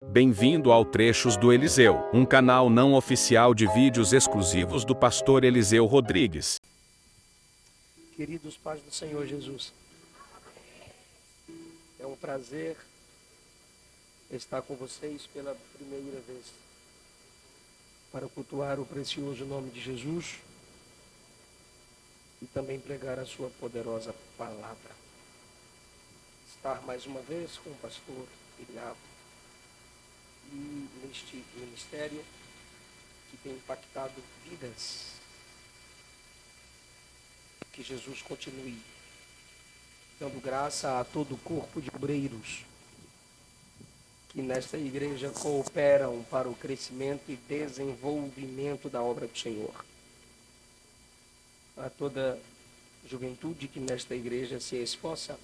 Bem-vindo ao Trechos do Eliseu, um canal não oficial de vídeos exclusivos do pastor Eliseu Rodrigues. Queridos pais do Senhor Jesus, é um prazer estar com vocês pela primeira vez para cultuar o precioso nome de Jesus e também pregar a sua poderosa palavra. Estar mais uma vez com o pastor Iliabo e neste ministério que tem impactado vidas. Que Jesus continue dando graça a todo o corpo de obreiros que nesta igreja cooperam para o crescimento e desenvolvimento da obra do Senhor. A toda juventude que nesta igreja se esforça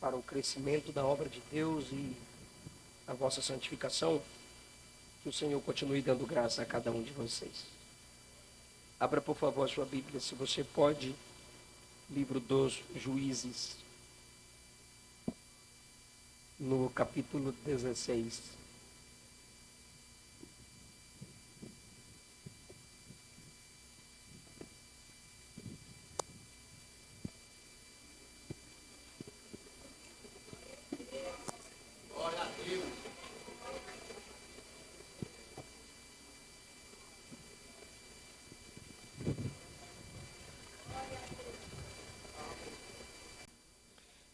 para o crescimento da obra de Deus e a vossa santificação, que o Senhor continue dando graça a cada um de vocês. Abra, por favor, a sua Bíblia, se você pode, livro dos Juízes, no capítulo 16.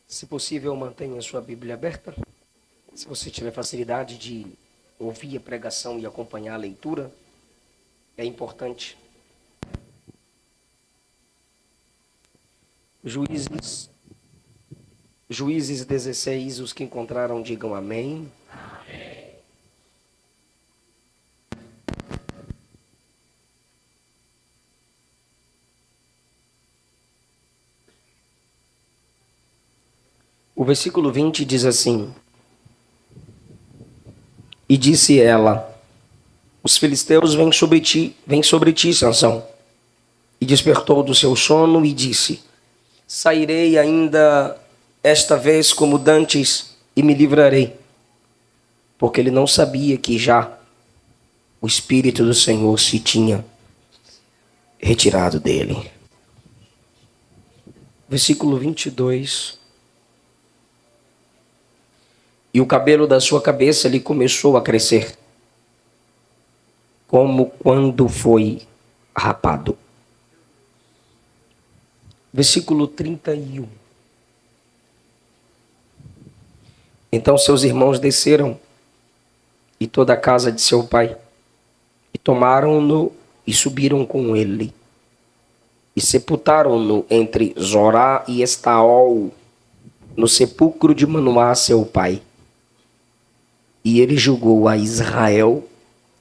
Se possível, mantenha a sua Bíblia aberta. Se você tiver facilidade de ouvir a pregação e acompanhar a leitura, é importante. Juízes 16, os que encontraram, digam amém. O versículo 20 diz assim: E disse ela: Os filisteus vêm sobre ti, Sansão. E despertou do seu sono e disse: Sairei ainda esta vez como dantes e me livrarei. Porque ele não sabia que já o Espírito do Senhor se tinha retirado dele. Versículo 22. E o cabelo da sua cabeça lhe começou a crescer, como quando foi rapado. Versículo 31. Então seus irmãos desceram, e toda a casa de seu pai, e tomaram-no e subiram com ele, e sepultaram-no entre Zorá e Estaol, no sepulcro de Manoá, seu pai. E ele julgou a Israel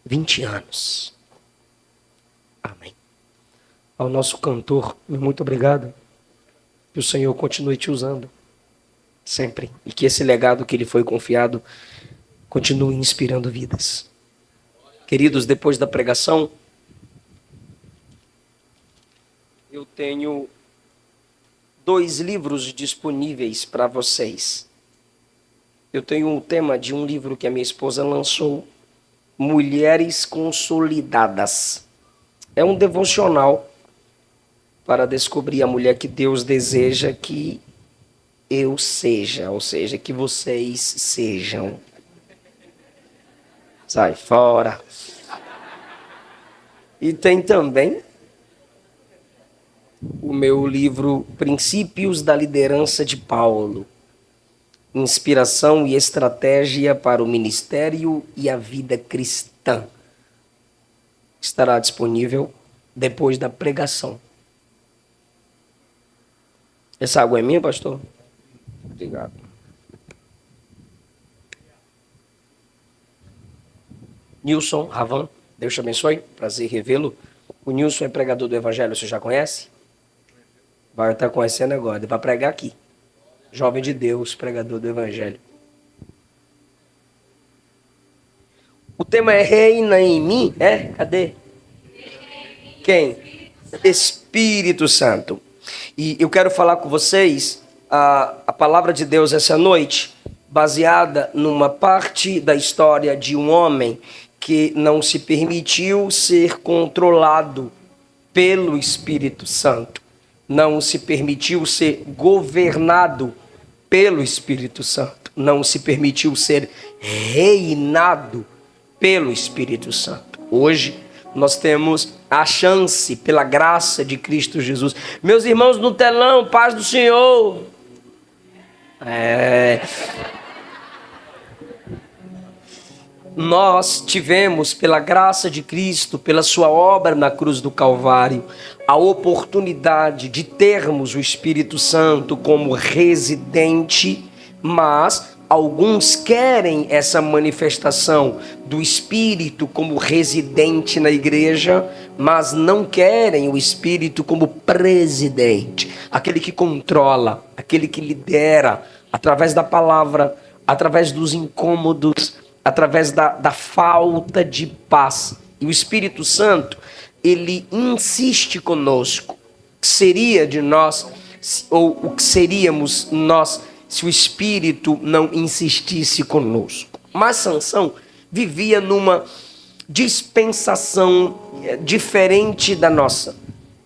20 anos. Amém. Ao nosso cantor, muito obrigado. Que o Senhor continue te usando sempre. E que esse legado que lhe foi confiado continue inspirando vidas. Queridos, depois da pregação, eu tenho 2 livros disponíveis para vocês. Eu tenho um tema de um livro que a minha esposa lançou, Mulheres Consolidadas. É um devocional para descobrir a mulher que Deus deseja que eu seja, ou seja, que vocês sejam. Sai fora. E tem também o meu livro Princípios da Liderança de Paulo. Inspiração e estratégia para o ministério e a vida cristã. Estará disponível depois da pregação. Essa água é minha, pastor? Obrigado. Nilson Ravan, Deus te abençoe. Prazer revê-lo. O Nilson é pregador do Evangelho, você já conhece? Vai estar conhecendo agora, ele vai pregar aqui. Jovem de Deus, pregador do Evangelho. O tema é reina em mim, é? Cadê? Quem? Espírito Santo. E eu quero falar com vocês a palavra de Deus essa noite baseada numa parte da história de um homem que não se permitiu ser controlado pelo Espírito Santo, não se permitiu ser governado pelo Espírito Santo, não se permitiu ser reinado pelo Espírito Santo. Hoje nós temos a chance, pela graça de Cristo Jesus. Meus irmãos no telão, paz do Senhor. Nós tivemos, pela graça de Cristo, pela sua obra na cruz do Calvário, a oportunidade de termos o Espírito Santo como residente, mas alguns querem essa manifestação do Espírito como residente na igreja, mas não querem o Espírito como presidente, aquele que controla, aquele que lidera, através da palavra, através dos incômodos, através da falta de paz. E o Espírito Santo, ele insiste conosco. O que seria de nós, ou o que seríamos nós, se o Espírito não insistisse conosco? Mas Sansão vivia numa dispensação diferente da nossa.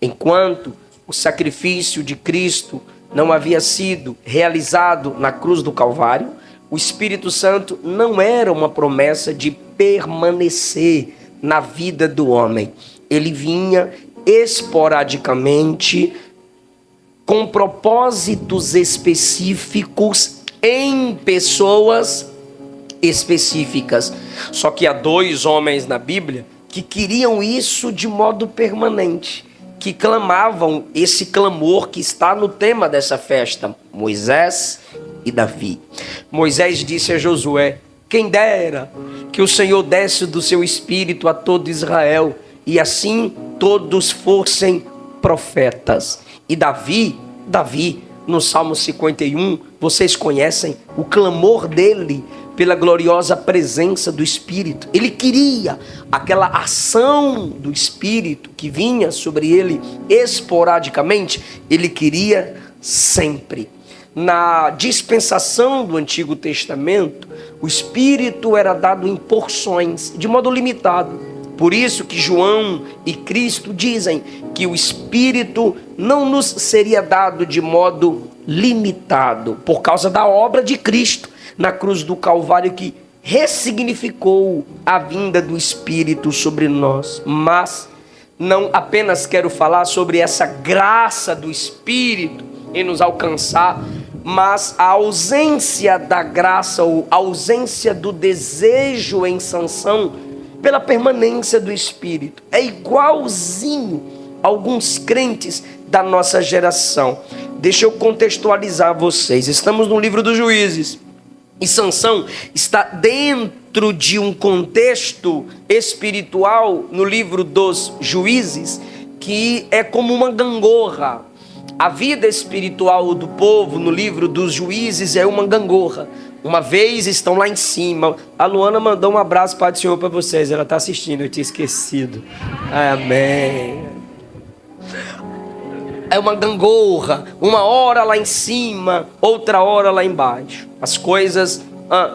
Enquanto o sacrifício de Cristo não havia sido realizado na cruz do Calvário, o Espírito Santo não era uma promessa de permanecer na vida do homem. Ele vinha esporadicamente, com propósitos específicos, em pessoas específicas. Só que há 2 homens na Bíblia que queriam isso de modo permanente, que clamavam esse clamor que está no tema dessa festa: Moisés e Davi. Moisés disse a Josué: quem dera que o Senhor desse do seu espírito a todo Israel, e assim todos fossem profetas. E Davi, no Salmo 51, vocês conhecem o clamor dele pela gloriosa presença do Espírito. Ele queria aquela ação do Espírito que vinha sobre ele esporadicamente, ele queria sempre. Na dispensação do Antigo Testamento, o Espírito era dado em porções, de modo limitado. Por isso que João e Cristo dizem que o Espírito não nos seria dado de modo limitado, por causa da obra de Cristo na cruz do Calvário, que ressignificou a vinda do Espírito sobre nós. Mas não apenas quero falar sobre essa graça do Espírito em nos alcançar, mas a ausência da graça, ou a ausência do desejo em Sansão pela permanência do Espírito, é igualzinho a alguns crentes da nossa geração. Deixa eu contextualizar vocês. Estamos no livro dos Juízes, e Sansão está dentro de um contexto espiritual no livro dos Juízes, que é como uma gangorra. A vida espiritual do povo no livro dos Juízes é uma gangorra. Uma vez estão lá em cima. A Luana mandou um abraço, Pai do Senhor, para vocês. Ela está assistindo, eu tinha esquecido. Amém. É uma gangorra. Uma hora lá em cima, outra hora lá embaixo. As coisas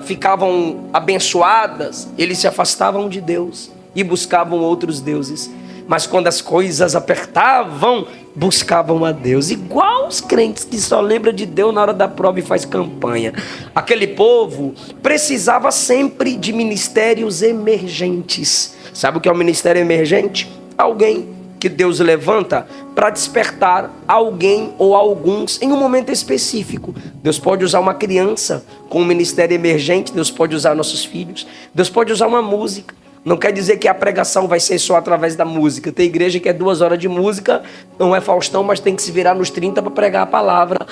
ficavam abençoadas, eles se afastavam de Deus e buscavam outros deuses. Mas quando as coisas apertavam, buscavam a Deus. Igual os crentes que só lembram de Deus na hora da prova e faz campanha. Aquele povo precisava sempre de ministérios emergentes. Sabe o que é um ministério emergente? Alguém que Deus levanta para despertar alguém ou alguns em um momento específico. Deus pode usar uma criança com um ministério emergente. Deus pode usar nossos filhos. Deus pode usar uma música. Não quer dizer que a pregação vai ser só através da música. Tem igreja que é 2 horas de música, não é Faustão, mas tem que se virar nos 30 para pregar a palavra.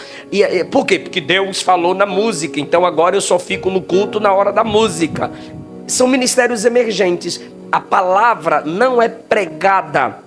Por quê? Porque Deus falou na música, então agora eu só fico no culto na hora da música. São ministérios emergentes. A palavra não é pregada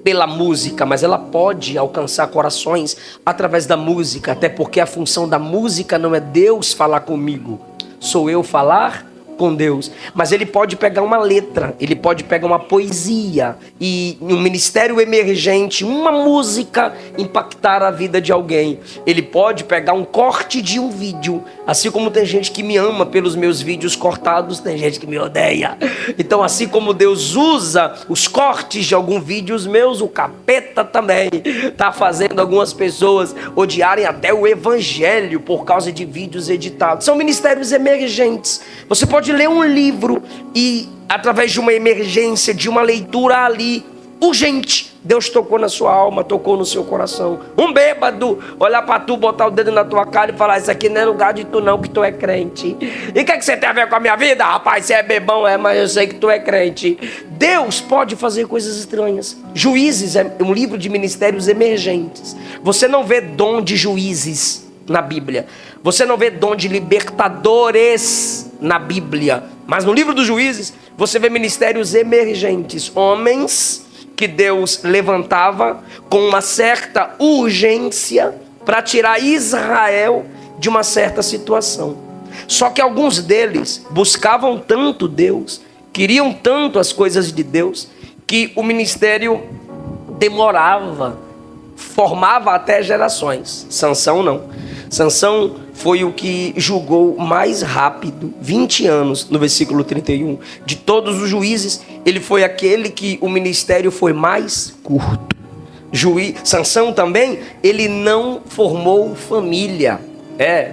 pela música, mas ela pode alcançar corações através da música, até porque a função da música não é Deus falar comigo, sou eu falar com Deus, mas ele pode pegar uma letra, ele pode pegar uma poesia e um ministério emergente, uma música impactar a vida de alguém. Ele pode pegar um corte de um vídeo, assim como tem gente que me ama pelos meus vídeos cortados, tem gente que me odeia. Então, assim como Deus usa os cortes de alguns vídeos meus, o capeta também está fazendo algumas pessoas odiarem até o evangelho por causa de vídeos editados. São ministérios emergentes. Você pode ler um livro e, através de uma emergência, de uma leitura ali, urgente, Deus tocou na sua alma, tocou no seu coração. Um bêbado olhar para tu, botar o dedo na tua cara e falar: isso aqui não é lugar de tu não, que tu é crente. E o que você tem a ver com a minha vida? Rapaz, você é bebão, mas eu sei que tu é crente. Deus pode fazer coisas estranhas. Juízes é um livro de ministérios emergentes. Você não vê dom de juízes na Bíblia. Você não vê dom de libertadores na Bíblia. Mas no livro dos Juízes, você vê ministérios emergentes. Homens que Deus levantava com uma certa urgência para tirar Israel de uma certa situação. Só que alguns deles buscavam tanto Deus, queriam tanto as coisas de Deus, que o ministério demorava, formava até gerações. Sansão não. Sansão foi o que julgou mais rápido, 20 anos, no versículo 31. De todos os juízes, ele foi aquele que o ministério foi mais curto. Sansão também, ele não formou família.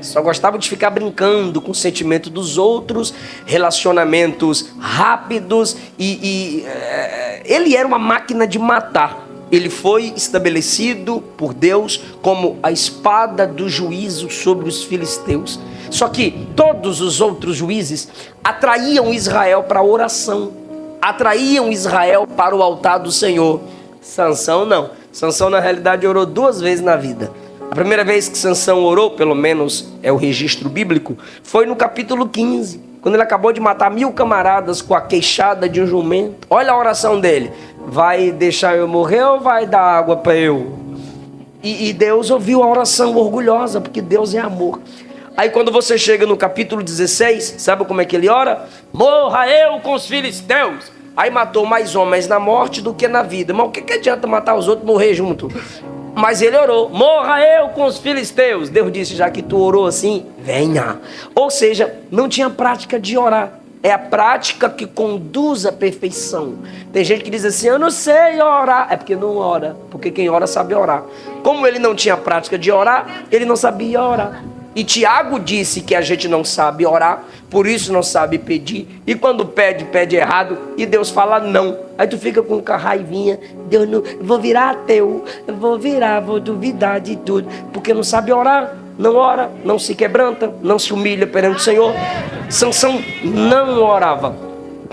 Só gostava de ficar brincando com o sentimento dos outros, relacionamentos rápidos, ele era uma máquina de matar. Ele foi estabelecido por Deus como a espada do juízo sobre os filisteus. Só que todos os outros juízes atraíam Israel para a oração, atraíam Israel para o altar do Senhor. Sansão não. Sansão, na realidade, orou 2 vezes na vida. A primeira vez que Sansão orou, pelo menos é o registro bíblico, foi no capítulo 15, quando ele acabou de matar 1000 camaradas com a queixada de um jumento. Olha a oração dele: vai deixar eu morrer ou vai dar água para eu? E Deus ouviu a oração orgulhosa, porque Deus é amor. Aí quando você chega no capítulo 16, sabe como é que ele ora? Morra eu com os filisteus. Aí matou mais homens na morte do que na vida. Mas o que adianta matar os outros e morrer junto? Mas ele orou: morra eu com os filisteus. Deus disse: já que tu orou assim, venha. Ou seja, não tinha prática de orar. É a prática que conduz à perfeição. Tem gente que diz assim: eu não sei orar. É porque não ora. Porque quem ora sabe orar. Como ele não tinha prática de orar, ele não sabia orar. E Tiago disse que a gente não sabe orar, por isso não sabe pedir. E quando pede, pede errado. E Deus fala não. Aí tu fica com raivinha: Deus, não, vou virar ateu, vou duvidar de tudo. Porque não sabe orar. Não ora, não se quebranta, não se humilha perante o Senhor. Sansão não orava.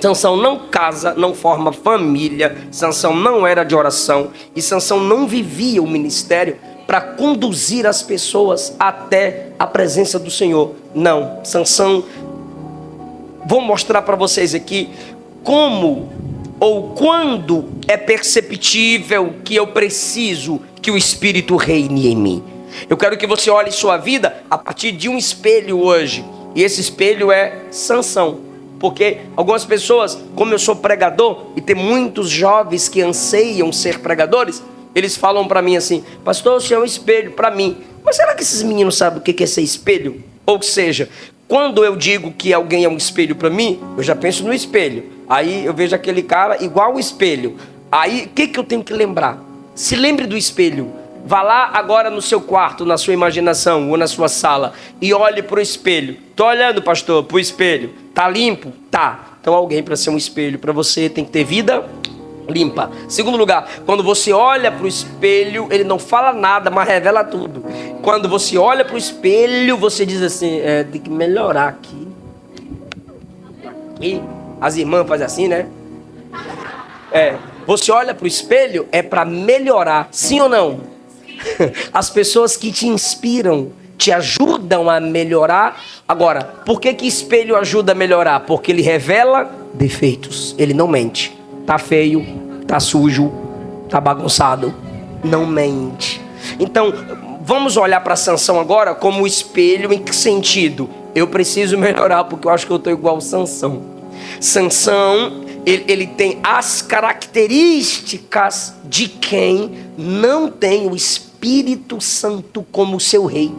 Sansão não casa, não forma família. Sansão não era de oração. E Sansão não vivia o ministério para conduzir as pessoas até a presença do Senhor. Não, Sansão, vou mostrar para vocês aqui como ou quando é perceptível que eu preciso que o Espírito reine em mim. Eu quero que você olhe sua vida a partir de um espelho hoje. E esse espelho é Sansão. Porque algumas pessoas, como eu sou pregador, e tem muitos jovens que anseiam ser pregadores, eles falam para mim assim: pastor, o senhor é um espelho para mim. Mas será que esses meninos sabem o que é ser espelho? Ou seja, quando eu digo que alguém é um espelho para mim, eu já penso no espelho. Aí eu vejo aquele cara igual o espelho. Aí o que eu tenho que lembrar? Se lembre do espelho. Vá lá agora no seu quarto, na sua imaginação ou na sua sala e olhe para o espelho. Estou olhando, pastor, para o espelho. Tá limpo? Tá. Então alguém para ser um espelho para você tem que ter vida limpa. Segundo lugar, quando você olha para o espelho, ele não fala nada, mas revela tudo. Quando você olha para o espelho, você diz assim: tem que melhorar aqui. E as irmãs fazem assim, né? Você olha para o espelho é para melhorar, sim ou não? As pessoas que te inspiram te ajudam a melhorar. Agora, por que espelho ajuda a melhorar? Porque ele revela defeitos, ele não mente. Tá feio, tá sujo, tá bagunçado, não mente. Então, vamos olhar para Sansão agora como espelho. Em que sentido? eu preciso melhorar, porque eu acho que eu estou igual Sansão. Sansão, ele tem as características de quem não tem o Espírito Santo como seu rei.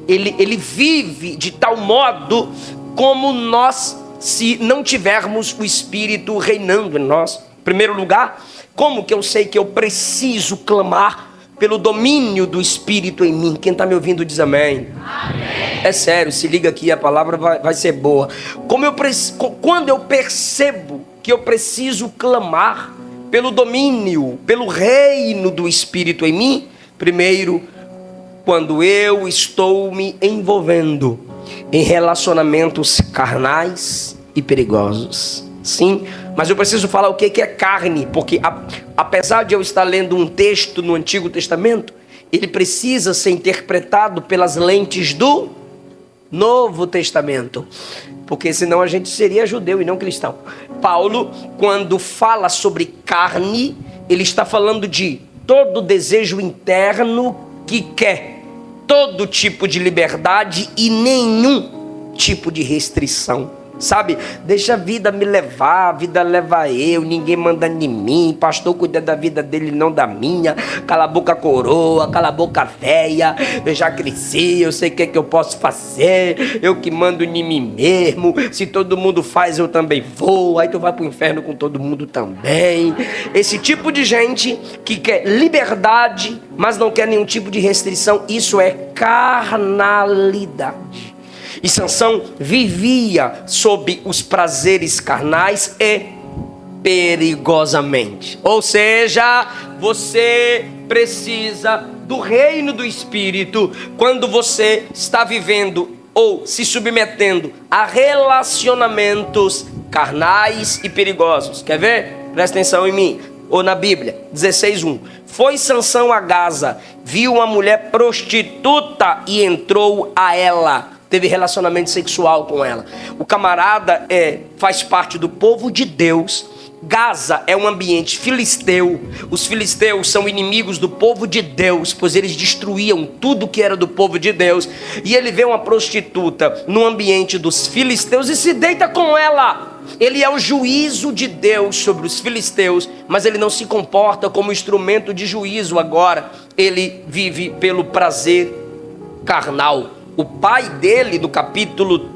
Ele vive de tal modo como nós, se não tivermos o Espírito reinando em nós. Em primeiro lugar, como que eu sei que eu preciso clamar pelo domínio do Espírito em mim? Quem está me ouvindo diz amém. Amém. É sério, se liga aqui, a palavra vai ser boa. Quando eu percebo que eu preciso clamar pelo domínio, pelo reino do Espírito em mim, primeiro, quando eu estou me envolvendo em relacionamentos carnais e perigosos. Sim, mas eu preciso falar o que é carne, porque apesar de eu estar lendo um texto no Antigo Testamento, ele precisa ser interpretado pelas lentes do Novo Testamento, porque senão a gente seria judeu e não cristão. Paulo, quando fala sobre carne, ele está falando de todo desejo interno que quer todo tipo de liberdade e nenhum tipo de restrição. Sabe, deixa a vida me levar, a vida leva eu, ninguém manda em mim, pastor cuida da vida dele, não da minha. Cala a boca coroa, cala a boca véia, eu já cresci, eu sei o que é que eu posso fazer, eu que mando em mim mesmo, se todo mundo faz eu também vou, aí tu vai pro inferno com todo mundo também. Esse tipo de gente que quer liberdade, mas não quer nenhum tipo de restrição, isso é carnalidade. E Sansão vivia sob os prazeres carnais e perigosamente. Ou seja, você precisa do reino do Espírito quando você está vivendo ou se submetendo a relacionamentos carnais e perigosos. Quer ver? Presta atenção em mim. Ou na Bíblia, 16:1. Foi Sansão a Gaza, viu uma mulher prostituta e entrou a ela. Teve relacionamento sexual com ela. O camarada faz parte do povo de Deus. Gaza é um ambiente filisteu. Os filisteus são inimigos do povo de Deus, pois eles destruíam tudo que era do povo de Deus. E ele vê uma prostituta no ambiente dos filisteus e se deita com ela. Ele é o juízo de Deus sobre os filisteus, mas ele não se comporta como instrumento de juízo agora. Ele vive pelo prazer carnal. O pai dele, do capítulo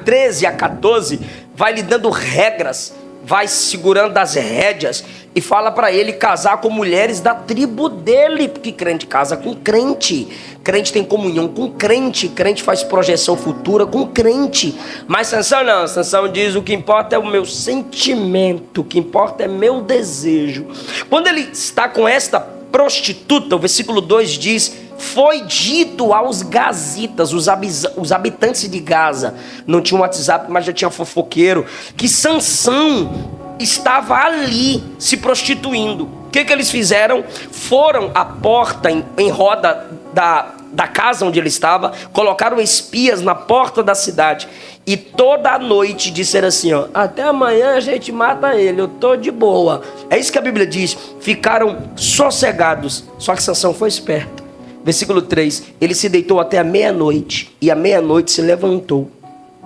13 a 14, vai lhe dando regras, vai segurando as rédeas e fala para ele casar com mulheres da tribo dele, porque crente casa com crente, crente tem comunhão com crente, crente faz projeção futura com crente. Mas Sansão não, Sansão diz: o que importa é o meu sentimento, o que importa é meu desejo. Quando ele está com esta prostituta, o versículo 2 diz: foi dito aos gazitas, os habitantes de Gaza, não tinha WhatsApp, mas já tinha fofoqueiro, que Sansão estava ali se prostituindo. O que eles fizeram? Foram à porta em roda da casa onde ele estava, colocaram espias na porta da cidade e toda a noite disseram assim: ó, até amanhã a gente mata ele, eu tô de boa. É isso que a Bíblia diz. Ficaram sossegados. Só que Sansão foi esperto. Versículo 3, ele se deitou até a meia-noite, e à meia-noite se levantou,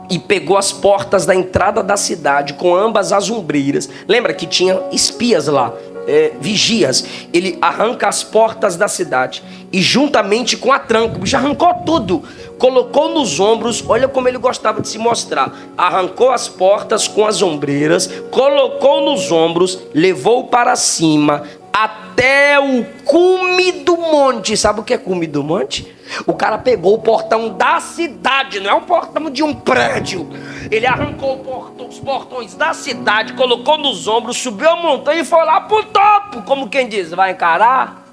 e pegou as portas da entrada da cidade, com ambas as ombreiras. Lembra que tinha espias lá, vigias. Ele arranca as portas da cidade, e juntamente com a tranca, o bicho arrancou tudo, colocou nos ombros. Olha como ele gostava de se mostrar. Arrancou as portas com as ombreiras, colocou nos ombros, levou para cima, até o cume do monte. Sabe o que é cume do monte? O cara pegou o portão da cidade, não é o portão de um prédio. Ele arrancou os portões da cidade, colocou nos ombros, subiu a montanha e foi lá pro topo. Como quem diz, vai encarar?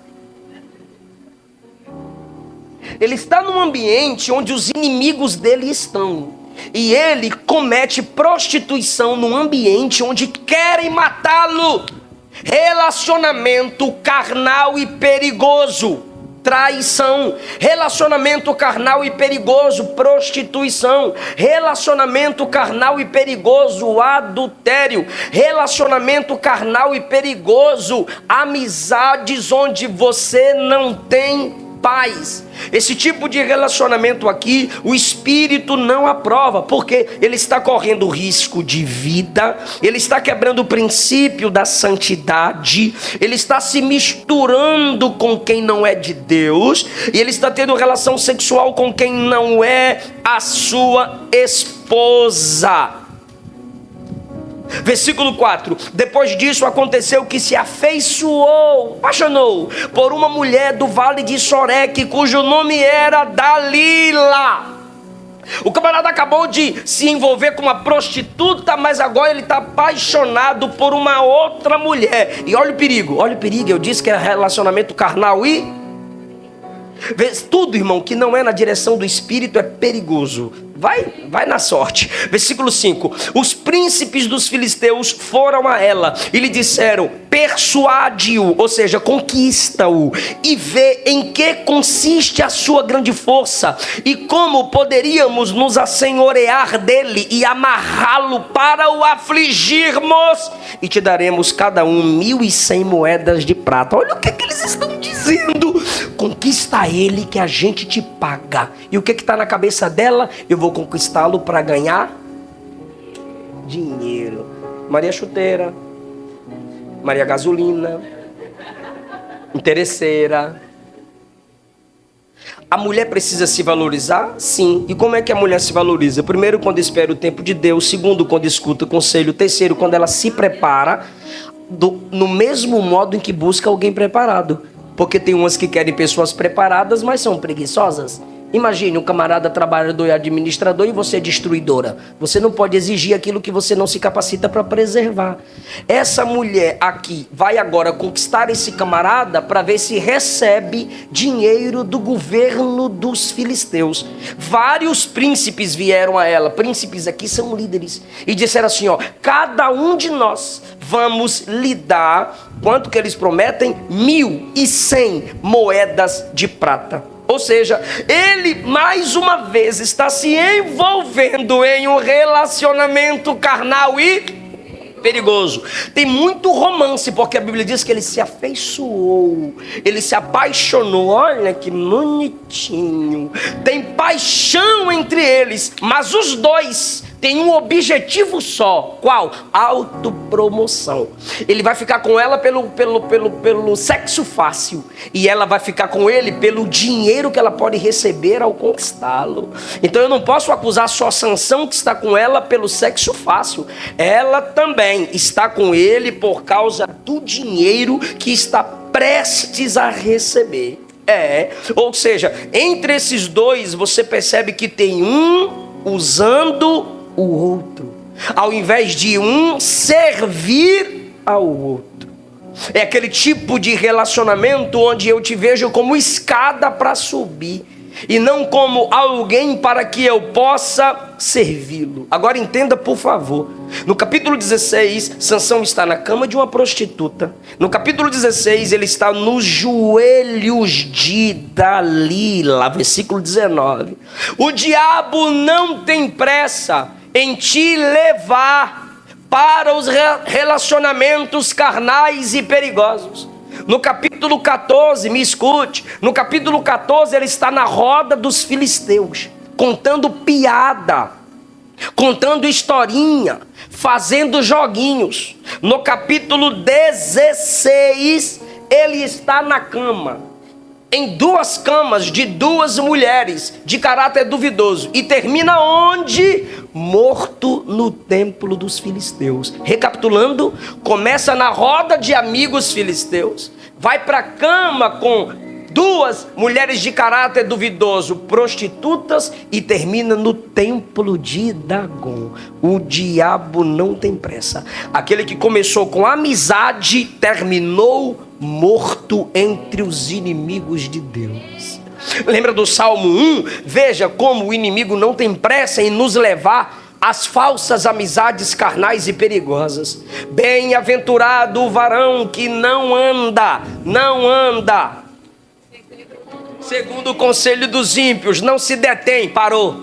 Ele está num ambiente onde os inimigos dele estão. E ele comete prostituição num ambiente onde querem matá-lo. Relacionamento carnal e perigoso, traição. Relacionamento carnal e perigoso, prostituição. Relacionamento carnal e perigoso, adultério. Relacionamento carnal e perigoso, amizades onde você não tem paz. Esse tipo de relacionamento aqui, o Espírito não aprova, porque ele está correndo risco de vida, ele está quebrando o princípio da santidade, ele está se misturando com quem não é de Deus, e ele está tendo relação sexual com quem não é a sua esposa. Versículo 4: depois disso aconteceu que se afeiçoou, apaixonou por uma mulher do vale de Soreque, cujo nome era Dalila. O camarada acabou de se envolver com uma prostituta, mas agora ele está apaixonado por uma outra mulher. E olha o perigo, eu disse que era relacionamento carnal e... tudo, irmão, que não é na direção do Espírito é perigoso. Vai na sorte. Versículo 5: os príncipes dos filisteus foram a ela e lhe disseram: persuade-o, ou seja, conquista-o, e vê em que consiste a sua grande força, e como poderíamos nos assenhorear dele e amarrá-lo para o afligirmos, e te daremos cada um 1.100 moedas de prata. Olha o que eles estão dizendo. Conquista ele que a gente te paga. E o que está na cabeça dela? Eu vou conquistá-lo para ganhar dinheiro. Maria Chuteira, Maria Gasolina, interesseira. A mulher precisa se valorizar? Sim. E como é que a mulher se valoriza? Primeiro, quando espera o tempo de Deus. Segundo, quando escuta o conselho. Terceiro, quando ela se prepara no mesmo modo em que busca alguém preparado. Porque tem umas que querem pessoas preparadas, mas são preguiçosas. Imagine um camarada trabalhador e administrador e você é destruidora. Você não pode exigir aquilo que você não se capacita para preservar. Essa mulher aqui vai agora conquistar esse camarada para ver se recebe dinheiro do governo dos filisteus. Vários príncipes vieram a ela. Príncipes aqui são líderes. E disseram assim, ó: cada um de nós vamos lhe dar, quanto que eles prometem? 1.100 moedas de prata. Ou seja, ele mais uma vez está se envolvendo em um relacionamento carnal e perigoso. Tem muito romance, porque a Bíblia diz que ele se afeiçoou, ele se apaixonou. Olha que bonitinho. Tem paixão entre eles, mas os dois têm um objetivo só. Qual? Autopromoção. Ele vai ficar com ela pelo sexo fácil, e ela vai ficar com ele pelo dinheiro que ela pode receber ao conquistá-lo. Então eu não posso acusar só Sansão, que está com ela pelo sexo fácil. Ela também está com ele por causa do dinheiro que está prestes a receber. Ou seja, entre esses dois você percebe que tem um usando o outro, ao invés de um servir ao outro. É aquele tipo de relacionamento onde eu te vejo como escada para subir, e não como alguém para que eu possa servi-lo. Agora entenda, por favor. No capítulo 16, Sansão está na cama de uma prostituta. No capítulo 16, ele está nos joelhos de Dalila. Versículo 19. O diabo não tem pressa em te levar para os relacionamentos carnais e perigosos. No capítulo 14, me escute, no capítulo 14 ele está na roda dos filisteus, contando piada, contando historinha, fazendo joguinhos. No capítulo 16 ele está na cama, em duas camas de duas mulheres de caráter duvidoso, e termina onde? Morto no templo dos filisteus. Recapitulando, começa na roda de amigos filisteus, vai para a cama com duas mulheres de caráter duvidoso, prostitutas, e termina no templo de Dagon. O diabo não tem pressa. Aquele que começou com amizade terminou morto entre os inimigos de Deus. Lembra do Salmo 1? Veja como o inimigo não tem pressa em nos levar às falsas amizades carnais e perigosas. Bem-aventurado o varão que não anda segundo o conselho dos ímpios, não se detém, parou,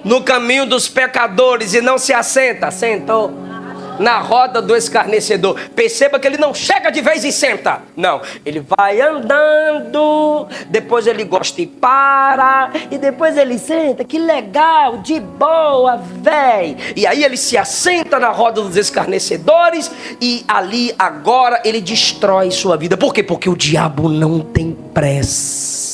no caminho dos pecadores, e não se assenta, sentou. na roda do escarnecedor. Perceba que ele não chega de vez e senta. Não, ele vai andando, depois ele gosta e para, e depois ele senta, que legal, de boa, véi. E aí ele se assenta na roda dos escarnecedores e ali agora ele destrói sua vida. Por quê? Porque o diabo não tem pressa.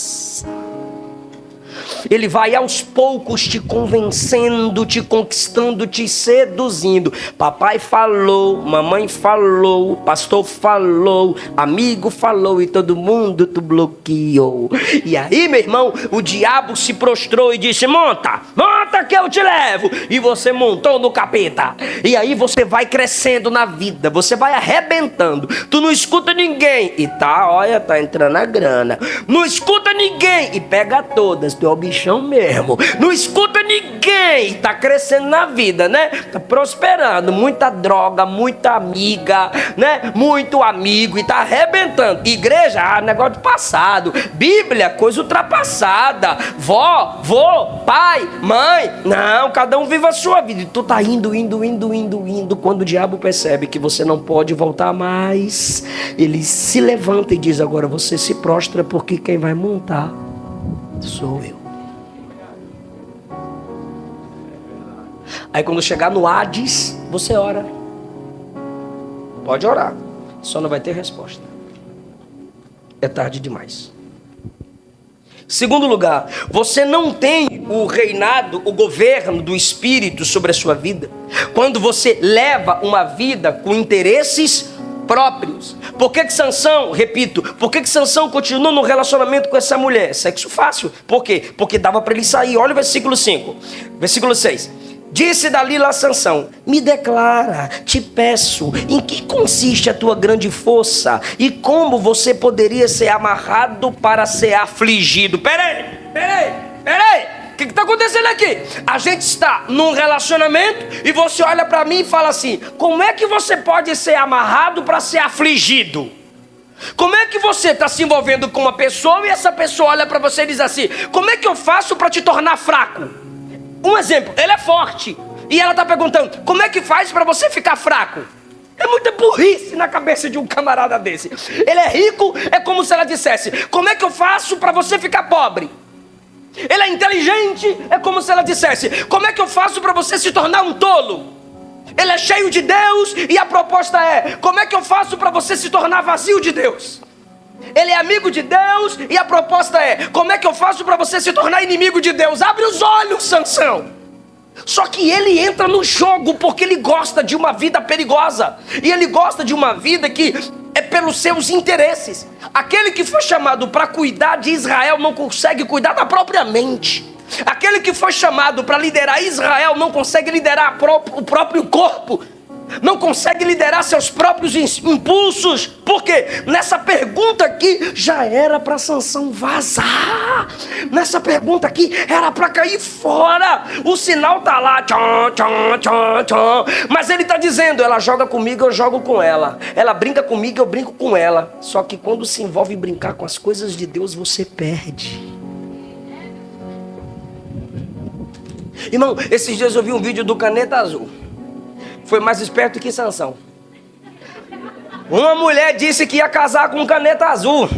Ele vai aos poucos te convencendo, te conquistando, te seduzindo. Papai falou, mamãe falou, pastor falou, amigo falou e todo mundo tu bloqueou. E aí, meu irmão, o diabo se prostrou e disse: monta, monta que eu te levo. E você montou no capeta. E aí você vai crescendo na vida, você vai arrebentando. Tu não escuta ninguém e olha, tá entrando a grana. Não escuta ninguém e pega todas, tu é o bichão mesmo. Não escuta ninguém, tá crescendo na vida, né? Tá prosperando, muita droga, muita amiga, né? Muito amigo e tá arrebentando. Igreja, negócio do passado. Bíblia, coisa ultrapassada. Vó, vô, pai, mãe, não, cada um vive a sua vida. E tu tá indo. Quando o diabo percebe que você não pode voltar mais, ele se levanta e diz: agora você se prostra, porque quem vai montar sou eu. Aí quando chegar no Hades, você ora. Pode orar, só não vai ter resposta. É tarde demais. Segundo lugar, você não tem o reinado, o governo do Espírito sobre a sua vida quando você leva uma vida com interesses próprios. Por que Sansão, repito, por que Sansão continuou no relacionamento com essa mulher? Sexo fácil. Por quê? Porque dava para ele sair. Olha o versículo 5. Versículo 6. Disse Dalila a Sansão: me declara, te peço, em que consiste a tua grande força e como você poderia ser amarrado para ser afligido? Peraí. O que está acontecendo aqui? A gente está num relacionamento e você olha para mim e fala assim: como é que você pode ser amarrado para ser afligido? Como é que você está se envolvendo com uma pessoa e essa pessoa olha para você e diz assim: como é que eu faço para te tornar fraco? Um exemplo, ele é forte e ela está perguntando: como é que faz para você ficar fraco? É muita burrice na cabeça de um camarada desse. Ele é rico, é como se ela dissesse: como é que eu faço para você ficar pobre? Ele é inteligente, é como se ela dissesse: como é que eu faço para você se tornar um tolo? Ele é cheio de Deus e a proposta é: como é que eu faço para você se tornar vazio de Deus? Ele é amigo de Deus e a proposta é: como é que eu faço para você se tornar inimigo de Deus? Abre os olhos, Sansão. Só que ele entra no jogo porque ele gosta de uma vida perigosa. E ele gosta de uma vida que é pelos seus interesses. Aquele que foi chamado para cuidar de Israel não consegue cuidar da própria mente. Aquele que foi chamado para liderar Israel não consegue liderar o próprio corpo. Não consegue liderar seus próprios impulsos. Por quê? Nessa pergunta aqui já era para Sansão vazar. Nessa pergunta aqui era para cair fora. O sinal tá lá, tchon, tchon, tchon, tchon. Mas ele está dizendo: ela joga comigo, eu jogo com ela. Ela brinca comigo, eu brinco com ela. Só que quando se envolve em brincar com as coisas de Deus, você perde. Irmão, esses dias eu vi um vídeo do Caneta Azul. Foi mais esperto que Sansão. Uma mulher disse que ia casar com Caneta Azul.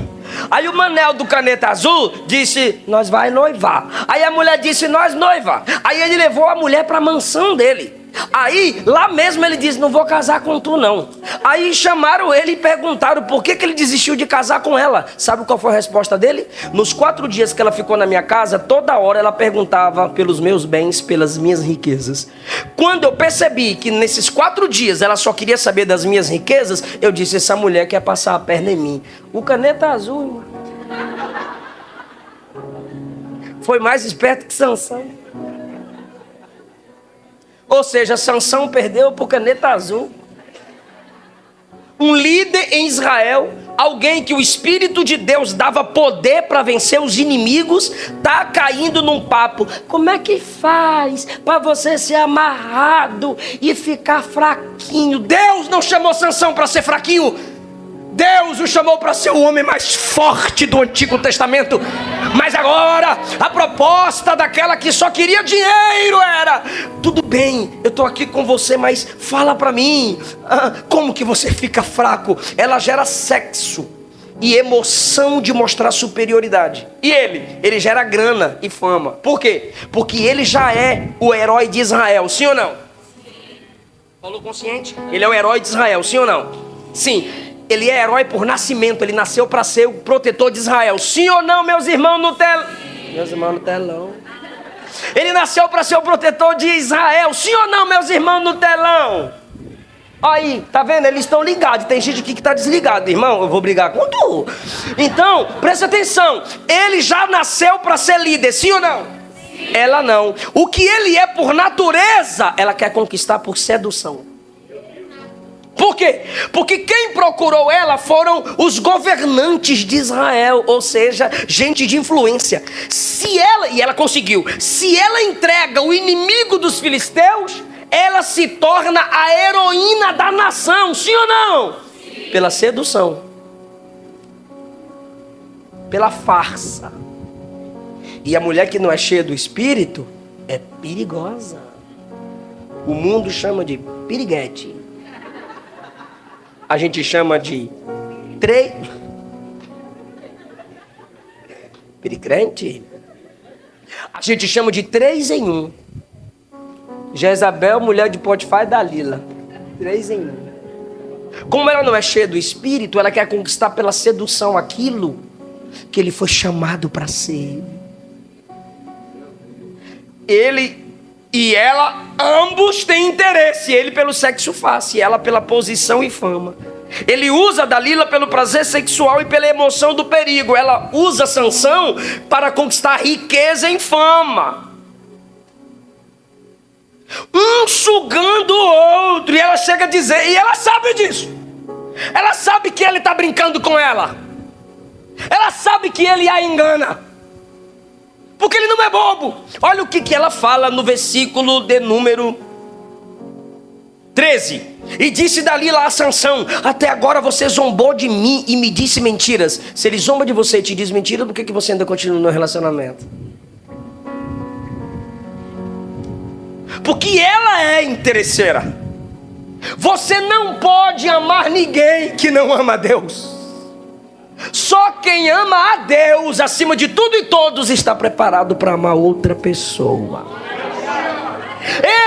Aí o Manel do Caneta Azul disse: nós vai noivar. Aí a mulher disse: nós noiva. Aí ele levou a mulher para a mansão dele. Aí lá mesmo ele disse: não vou casar com tu não. Aí chamaram ele e perguntaram por que ele desistiu de casar com ela. Sabe qual foi a resposta dele? Nos 4 dias que ela ficou na minha casa, toda hora ela perguntava pelos meus bens, pelas minhas riquezas. Quando eu percebi que nesses 4 dias ela só queria saber das minhas riquezas, eu disse: essa mulher quer passar a perna em mim. O Caneta Azul, irmão, foi mais esperto que Sansão. Ou seja, Sansão perdeu por Caneta Azul. Um líder em Israel, alguém que o Espírito de Deus dava poder para vencer os inimigos, está caindo num papo: como é que faz para você ser amarrado e ficar fraquinho? Deus não chamou Sansão para ser fraquinho. Deus o chamou para ser o homem mais forte do Antigo Testamento. Mas agora, a proposta daquela que só queria dinheiro era: tudo bem, eu estou aqui com você, mas fala para mim, como que você fica fraco? Ela gera sexo e emoção de mostrar superioridade. E ele gera grana e fama. Por quê? Porque ele já é o herói de Israel, sim ou não? Sim. Falou consciente? Ele é o herói de Israel, sim ou não? Sim. Ele é herói por nascimento, ele nasceu para ser o protetor de Israel. Sim ou não, meus irmãos no telão? Meus irmãos no telão. Ele nasceu para ser o protetor de Israel. Sim ou não, meus irmãos no telão? Aí, tá vendo? Eles estão ligados. Tem gente aqui que está desligado. Irmão, eu vou brigar com tu. Então, presta atenção. Ele já nasceu para ser líder, sim ou não? Sim. Ela não. O que ele é por natureza, ela quer conquistar por sedução. Por quê? Porque quem procurou ela foram os governantes de Israel, ou seja, gente de influência. E ela conseguiu. Se ela entrega o inimigo dos filisteus, ela se torna a heroína da nação, sim ou não? Sim. Pela sedução, pela farsa. E a mulher que não é cheia do Espírito é perigosa. O mundo chama de piriguete. A gente chama de piricrente. A gente chama de 3 em 1. Jezabel, mulher de Potifar e Dalila. 3 em 1. Como ela não é cheia do Espírito, ela quer conquistar pela sedução aquilo que ele foi chamado para ser. Ele e ela, ambos têm interesse. Ele pelo sexo fácil, ela pela posição e fama. Ele usa Dalila pelo prazer sexual e pela emoção do perigo. Ela usa Sansão para conquistar riqueza e fama. Um sugando o outro. E ela chega a dizer, e ela sabe disso. Ela sabe que ele está brincando com ela. Ela sabe que ele a engana. Porque ele não é bobo. Olha o que ela fala no versículo de número 13. E disse Dalila a Sansão: até agora você zombou de mim e me disse mentiras. Se ele zomba de você e te diz mentira, por que você ainda continua no relacionamento? Porque ela é interesseira. Você não pode amar ninguém que não ama a Deus. Só quem ama a Deus acima de tudo e todos está preparado para amar outra pessoa.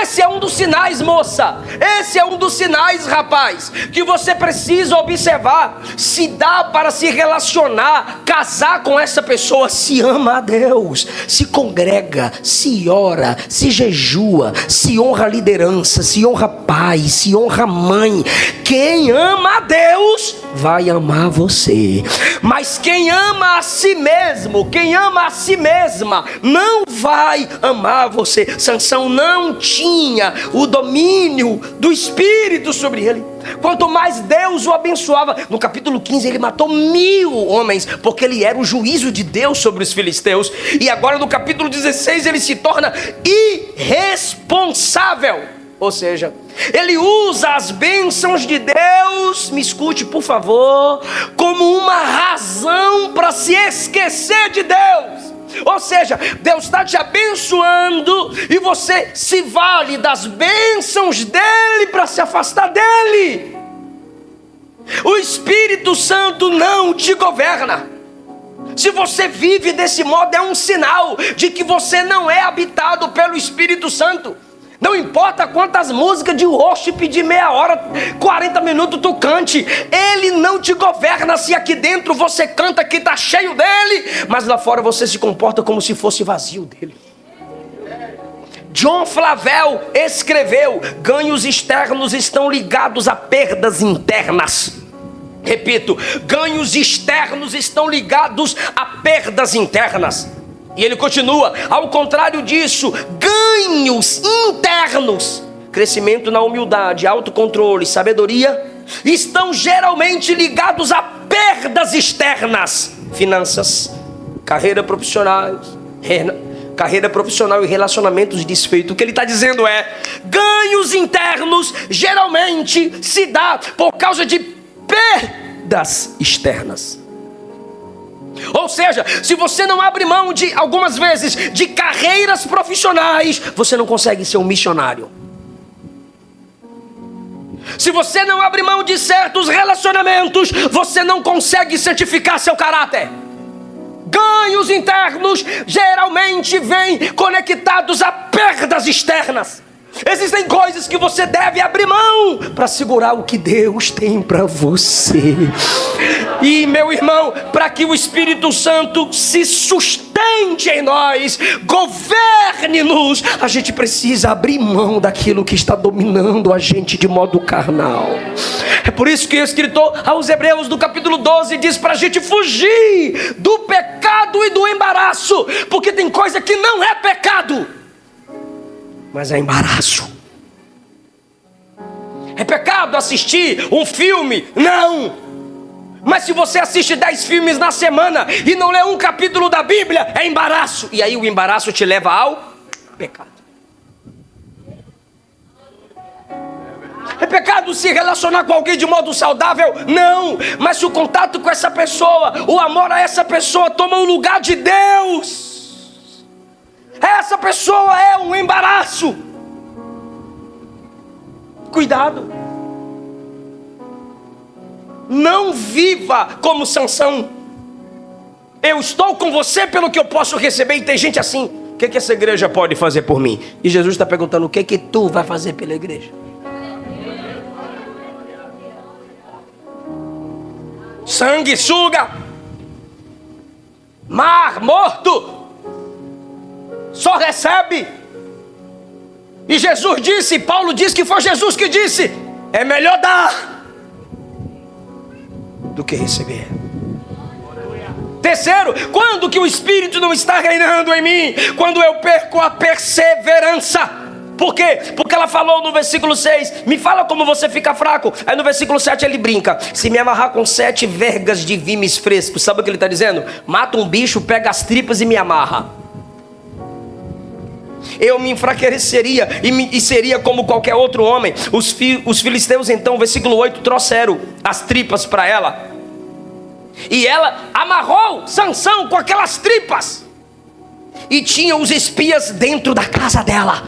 Esse é um dos sinais, moça. Esse é um dos sinais, rapaz, que você precisa observar. Se dá para se relacionar, casar com essa pessoa, se ama a Deus, se congrega, se ora, se jejua, se honra a liderança, se honra pai, se honra mãe. Quem ama a Deus vai amar você. Mas quem ama a si mesmo, quem ama a si mesma, não vai amar você. Sansão não tinha o domínio do Espírito sobre ele. Quanto mais Deus o abençoava. No capítulo 15 ele matou 1000 homens, porque ele era o juízo de Deus sobre os filisteus. E agora no capítulo 16 ele se torna irresponsável. Ou seja, ele usa as bênçãos de Deus, me escute por favor, como uma razão para se esquecer de Deus. Ou seja, Deus está te abençoando e você se vale das bênçãos dele para se afastar dele. O Espírito Santo não te governa. Se você vive desse modo, é um sinal de que você não é habitado pelo Espírito Santo. Não importa quantas músicas de worship de meia hora, 40 minutos tu cante, ele não te governa. Se aqui dentro você canta que está cheio dele, mas lá fora você se comporta como se fosse vazio dele. John Flavel escreveu: ganhos externos estão ligados a perdas internas. Repito, ganhos externos estão ligados a perdas internas. E ele continua: ao contrário disso, ganhos internos, crescimento na humildade, autocontrole, sabedoria, estão geralmente ligados a perdas externas. Finanças, carreira profissional e relacionamentos desfeitos. O que ele está dizendo é: ganhos internos geralmente se dá por causa de perdas externas. Ou seja, se você não abre mão de, algumas vezes, de carreiras profissionais, você não consegue ser um missionário. Se você não abre mão de certos relacionamentos, você não consegue santificar seu caráter. Ganhos internos geralmente vêm conectados a perdas externas. Existem coisas que você deve abrir mão para segurar o que Deus tem para você. E, meu irmão, para que o Espírito Santo se sustente em nós, governe-nos, a gente precisa abrir mão daquilo que está dominando a gente de modo carnal. É por isso que o escritor aos Hebreus, do capítulo 12, diz para a gente fugir do pecado e do embaraço, porque tem coisa que não é pecado, mas é embaraço. É pecado assistir um filme? Não. Mas se você assiste 10 filmes na semana e não lê um capítulo da Bíblia, é embaraço. E aí o embaraço te leva ao pecado. É pecado se relacionar com alguém de modo saudável? Não. Mas se o contato com essa pessoa, o amor a essa pessoa toma o lugar de Deus, essa pessoa é um embaraço. Cuidado. Não viva como Sansão. Eu estou com você pelo que eu posso receber. E tem gente assim: o que essa igreja pode fazer por mim? E Jesus está perguntando: o que tu vai fazer pela igreja? Sanguessuga, mar morto, só recebe. E Jesus disse, Paulo diz que foi Jesus que disse: é melhor dar do que receber. Terceiro, quando que o Espírito não está reinando em mim? Quando eu perco a perseverança. Por quê? Porque ela falou no versículo 6, me fala como você fica fraco. Aí no versículo 7 ele brinca: se me amarrar com 7 vergas de vimes frescos. Sabe o que ele está dizendo? Mata um bicho, pega as tripas e me amarra. Eu me enfraqueceria e seria como qualquer outro homem. Os filisteus então, versículo 8, trouxeram as tripas para ela. E ela amarrou Sansão com aquelas tripas. E tinha os espias dentro da casa dela.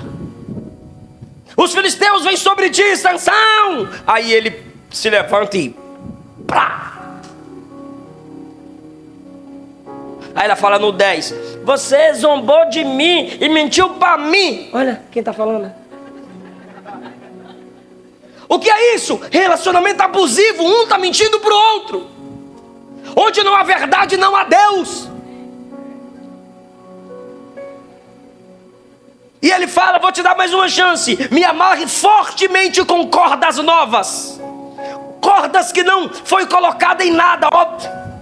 Os filisteus vêm sobre ti, Sansão. Aí ele se levanta e prá. Aí ela fala no 10: você zombou de mim e mentiu para mim. Olha quem está falando. O que é isso? Relacionamento abusivo. Um está mentindo para o outro. Onde não há verdade, não há Deus. E ele fala: vou te dar mais uma chance. Me amarre fortemente com cordas novas. Cordas que não foi colocada em nada,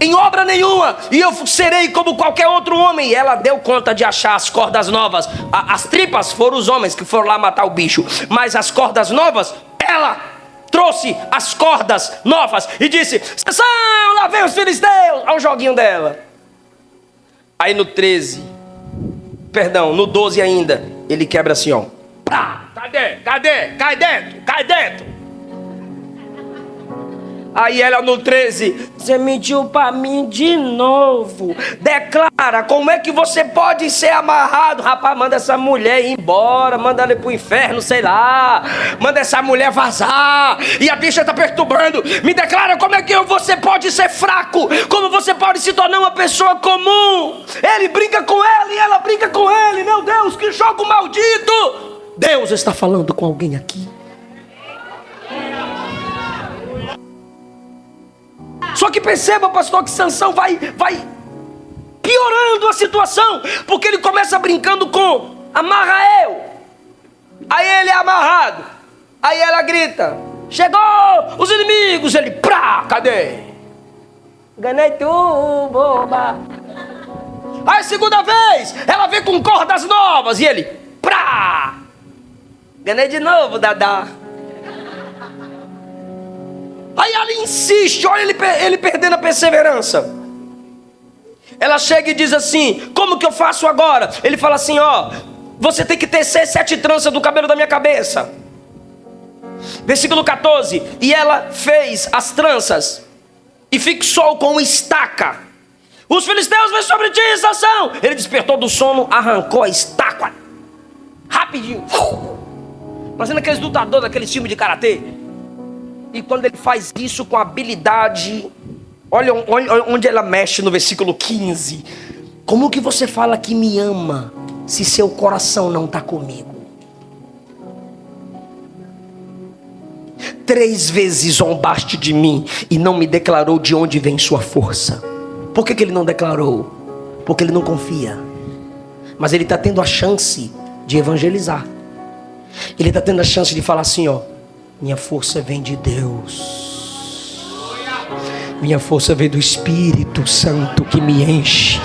em obra nenhuma. E eu serei como qualquer outro homem. E ela deu conta de achar as cordas novas. As tripas foram os homens que foram lá matar o bicho. Mas as cordas novas, ela trouxe as cordas novas. E disse: Sansão, lá vem os filisteus. Olha o joguinho dela. Aí no 12 ainda, ele quebra assim, ó. Pá! Cadê? Cai dentro. Aí ela no 13, você mentiu para mim de novo. Declara, como é que você pode ser amarrado? Rapaz, manda essa mulher ir embora, manda ela ir pro inferno, sei lá. Manda essa mulher vazar. E a bicha tá perturbando. Me declara como é que você pode ser fraco. Como você pode se tornar uma pessoa comum. Ele brinca com ela e ela brinca com ele. Meu Deus, que jogo maldito. Deus está falando com alguém aqui. Só que perceba, pastor, que Sansão vai piorando a situação, porque ele começa brincando com amarra eu. Aí ele é amarrado. Aí ela grita: chegou os inimigos. Ele, prá, cadê? Ganhei tu, boba. Aí segunda vez, ela vem com cordas novas. E ele, prá, ganhei de novo, Dadá. Aí ela insiste, olha ele perdendo a perseverança. Ela chega e diz assim: como que eu faço agora? Ele fala assim: ó, você tem que tecer 7 tranças do cabelo da minha cabeça. Versículo 14, e ela fez as tranças e fixou com estaca Os filisteus vêm sobre ti, Sansão. Ele despertou do sono, arrancou a estátua, rapidinho. Imagina aqueles lutadores daquele filme de karatê. E quando ele faz isso com habilidade, olha onde ela mexe no versículo 15. Como que você fala que me ama se seu coração não está comigo? 3 vezes zombaste de mim e não me declarou de onde vem sua força. Por que ele não declarou? Porque ele não confia. Mas ele está tendo a chance de evangelizar. Ele está tendo a chance de falar assim, ó: minha força vem de Deus. Minha força vem do Espírito Santo que me enche.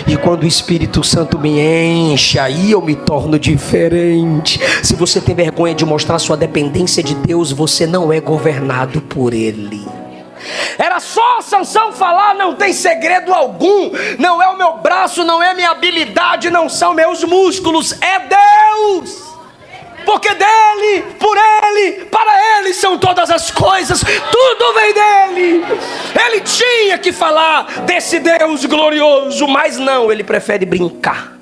E quando o Espírito Santo me enche, aí eu me torno diferente. Se você tem vergonha de mostrar sua dependência de Deus, você não é governado por Ele. Era só Sansão falar: não tem segredo algum. Não é o meu braço, não é minha habilidade, não são meus músculos, é Deus. Porque dele, por ele, para ele são todas as coisas. Tudo vem dele. Ele tinha que falar desse Deus glorioso, mas não, ele prefere brincar.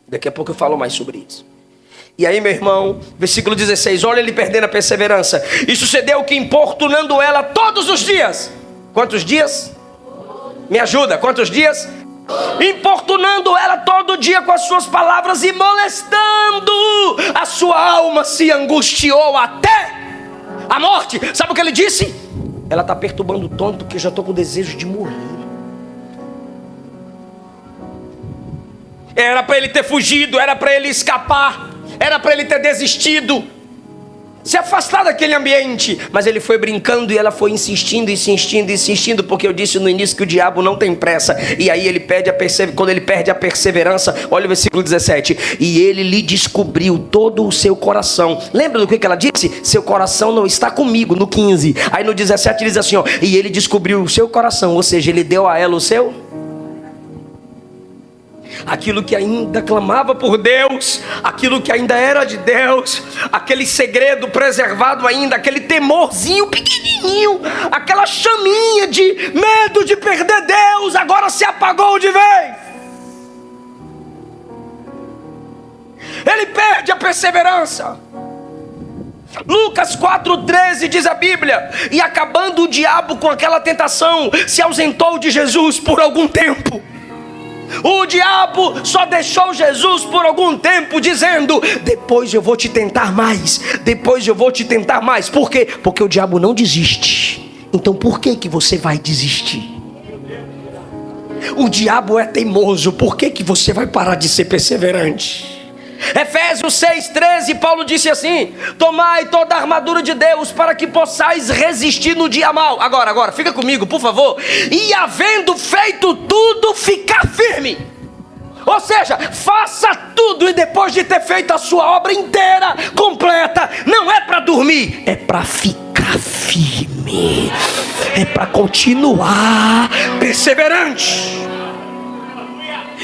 Daqui a pouco eu falo mais sobre isso. E aí, meu irmão, versículo 16, olha ele perdendo a perseverança. E sucedeu que, importunando ela todos os dias. Quantos dias? Me ajuda, quantos dias? Importunando ela todo dia com as suas palavras e molestando, a sua alma se angustiou até a morte. Sabe o que ele disse? Ela está perturbando tanto que eu já estou com desejo de morrer. Era para ele ter fugido, era para ele escapar, era para ele ter desistido, se afastar daquele ambiente. Mas ele foi brincando e ela foi insistindo, porque eu disse no início que o diabo não tem pressa. E aí ele perde quando ele perde a perseverança, olha o versículo 17. E ele lhe descobriu todo o seu coração. Lembra do que ela disse? Seu coração não está comigo, no 15. Aí no 17 diz assim, ó: e ele descobriu o seu coração, ou seja, ele deu a ela o seu... aquilo que ainda clamava por Deus, aquilo que ainda era de Deus, aquele segredo preservado ainda, aquele temorzinho pequenininho, aquela chaminha de medo de perder Deus, agora se apagou de vez. Ele perde a perseverança. Lucas 4,13 diz a Bíblia: e acabando o diabo com aquela tentação, se ausentou de Jesus por algum tempo. O diabo só deixou Jesus por algum tempo, dizendo: depois eu vou te tentar mais, depois eu vou te tentar mais. Por quê? Porque o diabo não desiste. Então por que você vai desistir? O diabo é teimoso, por que você vai parar de ser perseverante? Efésios 6,13, Paulo disse assim: tomai toda a armadura de Deus para que possais resistir no dia mau. Agora, fica comigo, por favor. E havendo feito tudo, ficar firme. Ou seja, faça tudo, e depois de ter feito a sua obra inteira, completa, não é para dormir, é para ficar firme, é para continuar perseverante.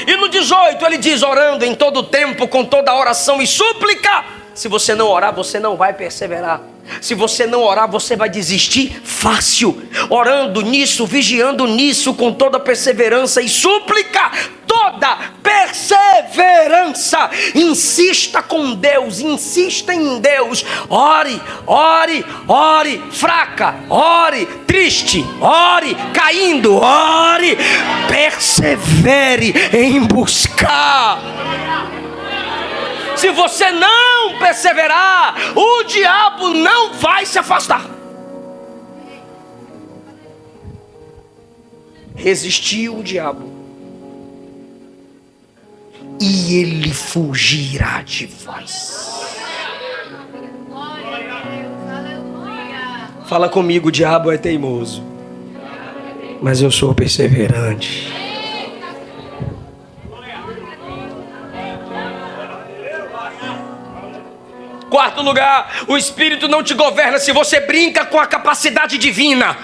E no 18 ele diz: orando em todo tempo, com toda oração e súplica. Se você não orar, você não vai perseverar. Se você não orar, você vai desistir fácil. Orando nisso, vigiando nisso, com toda perseverança e súplica, toda perseverança. Insista com Deus, insista em Deus. Ore, ore, ore, fraca, ore, triste, ore, caindo, ore, persevere em buscar. Se você não perseverar, o diabo não vai se afastar. Resistiu o diabo, e ele fugirá de vós. Fala comigo: o diabo é teimoso, mas eu sou perseverante. Quarto lugar, o Espírito não te governa se você brinca com a capacidade divina.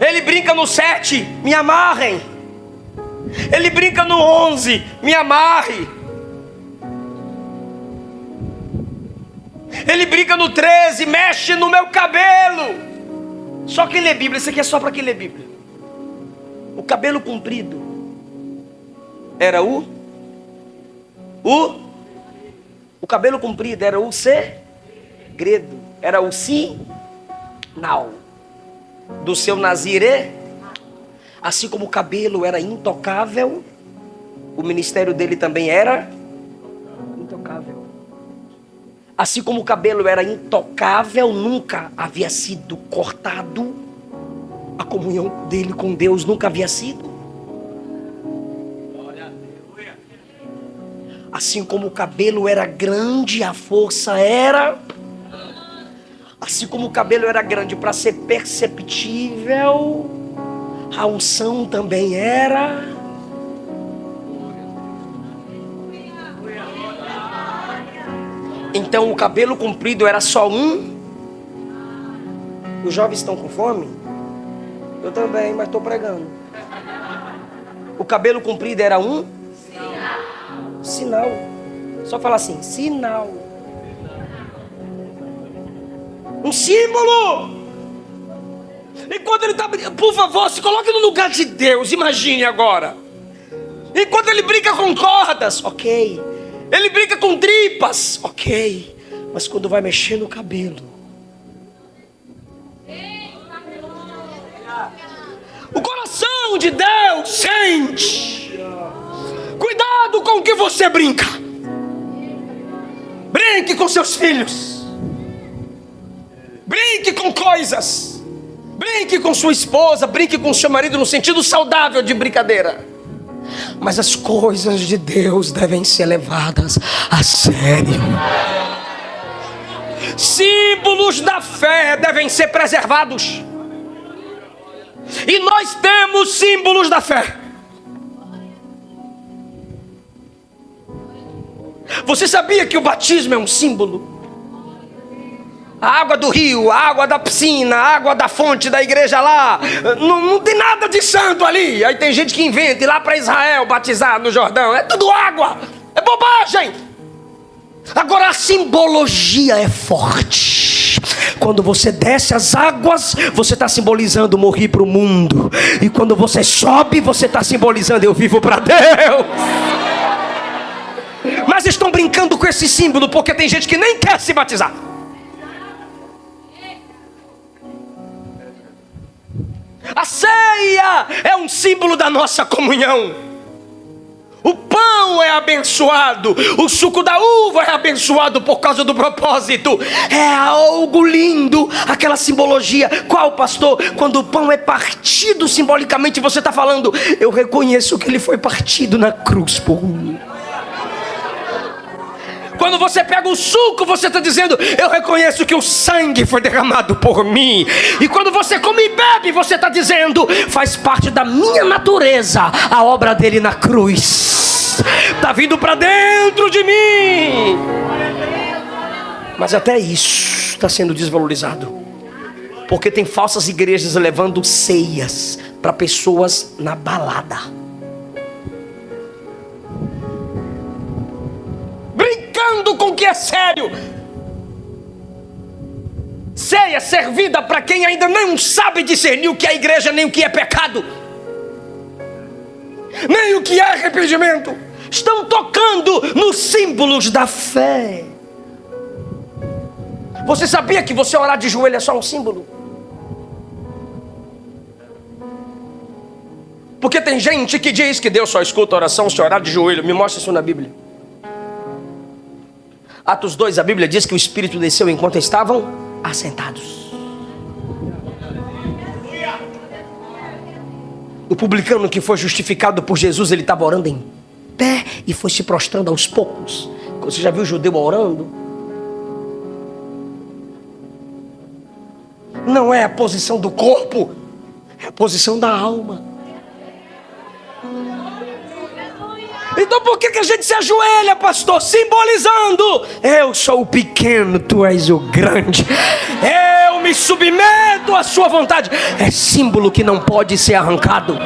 Ele brinca no 7, me amarrem. Ele brinca no 11, me amarre. Ele brinca no 13, mexe no meu cabelo. Só quem lê Bíblia, isso aqui é só para quem lê Bíblia. O cabelo comprido era o cabelo comprido era o segredo, era o sinal do seu nazirê. Assim como o cabelo era intocável, o ministério dele também era intocável. Assim como o cabelo era intocável, nunca havia sido cortado, a comunhão dele com Deus nunca havia sido. Assim como o cabelo era grande, a força era. Assim como o cabelo era grande para ser perceptível, a unção também era. Então o cabelo comprido era só um. Os jovens estão com fome? Eu também, mas estou pregando. O cabelo comprido era um sinal. Só falar assim, sinal. Um símbolo. Enquanto ele está, por favor, se coloque no lugar de Deus. Imagine agora. Enquanto ele brinca com cordas, ok. Ele brinca com tripas, ok. Mas quando vai mexer no cabelo, o coração de Deus sente. Cuidado com o que você brinca. Brinque com seus filhos. Brinque com coisas. Brinque com sua esposa. Brinque com seu marido no sentido saudável de brincadeira. Mas as coisas de Deus devem ser levadas a sério. Símbolos da fé devem ser preservados. E nós temos símbolos da fé. Você sabia que o batismo é um símbolo? A água do rio, a água da piscina, a água da fonte da igreja lá, não tem nada de santo ali. Aí tem gente que inventa ir lá para Israel batizar no Jordão. É tudo água, é bobagem. Agora a simbologia é forte. Quando você desce as águas, você está simbolizando morrer para o mundo. E quando você sobe, você está simbolizando eu vivo para Deus. Mas estão brincando com esse símbolo porque tem gente que nem quer se batizar. A ceia é um símbolo da nossa comunhão. O pão é abençoado, o suco da uva é abençoado por causa do propósito. É algo lindo, aquela simbologia. Qual, pastor? Quando o pão é partido simbolicamente, você está falando, eu reconheço que ele foi partido na cruz por mim. Quando você pega o suco, você está dizendo, eu reconheço que o sangue foi derramado por mim. E quando você come e bebe, você está dizendo, faz parte da minha natureza a obra dele na cruz. Está vindo para dentro de mim. Mas até isso está sendo desvalorizado. Porque tem falsas igrejas levando ceias para pessoas na balada. Brincando com o que é sério. Ceia servida para quem ainda não sabe discernir o que é igreja, nem o que é pecado, nem o que é arrependimento. Estão tocando nos símbolos da fé. Você sabia que você orar de joelho é só um símbolo? Porque tem gente que diz que Deus só escuta a oração se orar de joelho. Me mostra isso na Bíblia. Atos 2, a Bíblia diz que o Espírito desceu enquanto estavam assentados. O publicano que foi justificado por Jesus, ele estava orando em pé e foi se prostrando aos poucos. Você já viu o judeu orando? Não é a posição do corpo, é a posição da alma. Então por que a gente se ajoelha, pastor? Simbolizando, eu sou o pequeno, tu és o grande. Eu me submeto à sua vontade. É símbolo que não pode ser arrancado.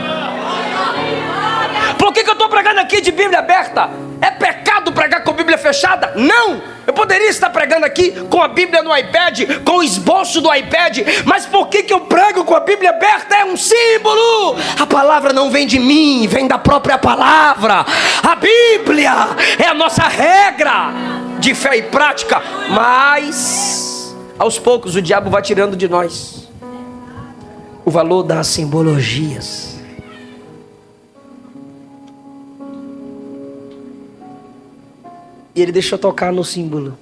Por que eu estou pregando aqui de Bíblia aberta? É pecado pregar com Bíblia fechada? Não! Eu poderia estar pregando aqui com a Bíblia no iPad, com o esboço do iPad, mas por que eu prego com a Bíblia aberta? É um símbolo. A palavra não vem de mim, vem da própria palavra. A Bíblia é a nossa regra de fé e prática, mas aos poucos o diabo vai tirando de nós o valor das simbologias. E ele deixou tocar no símbolo.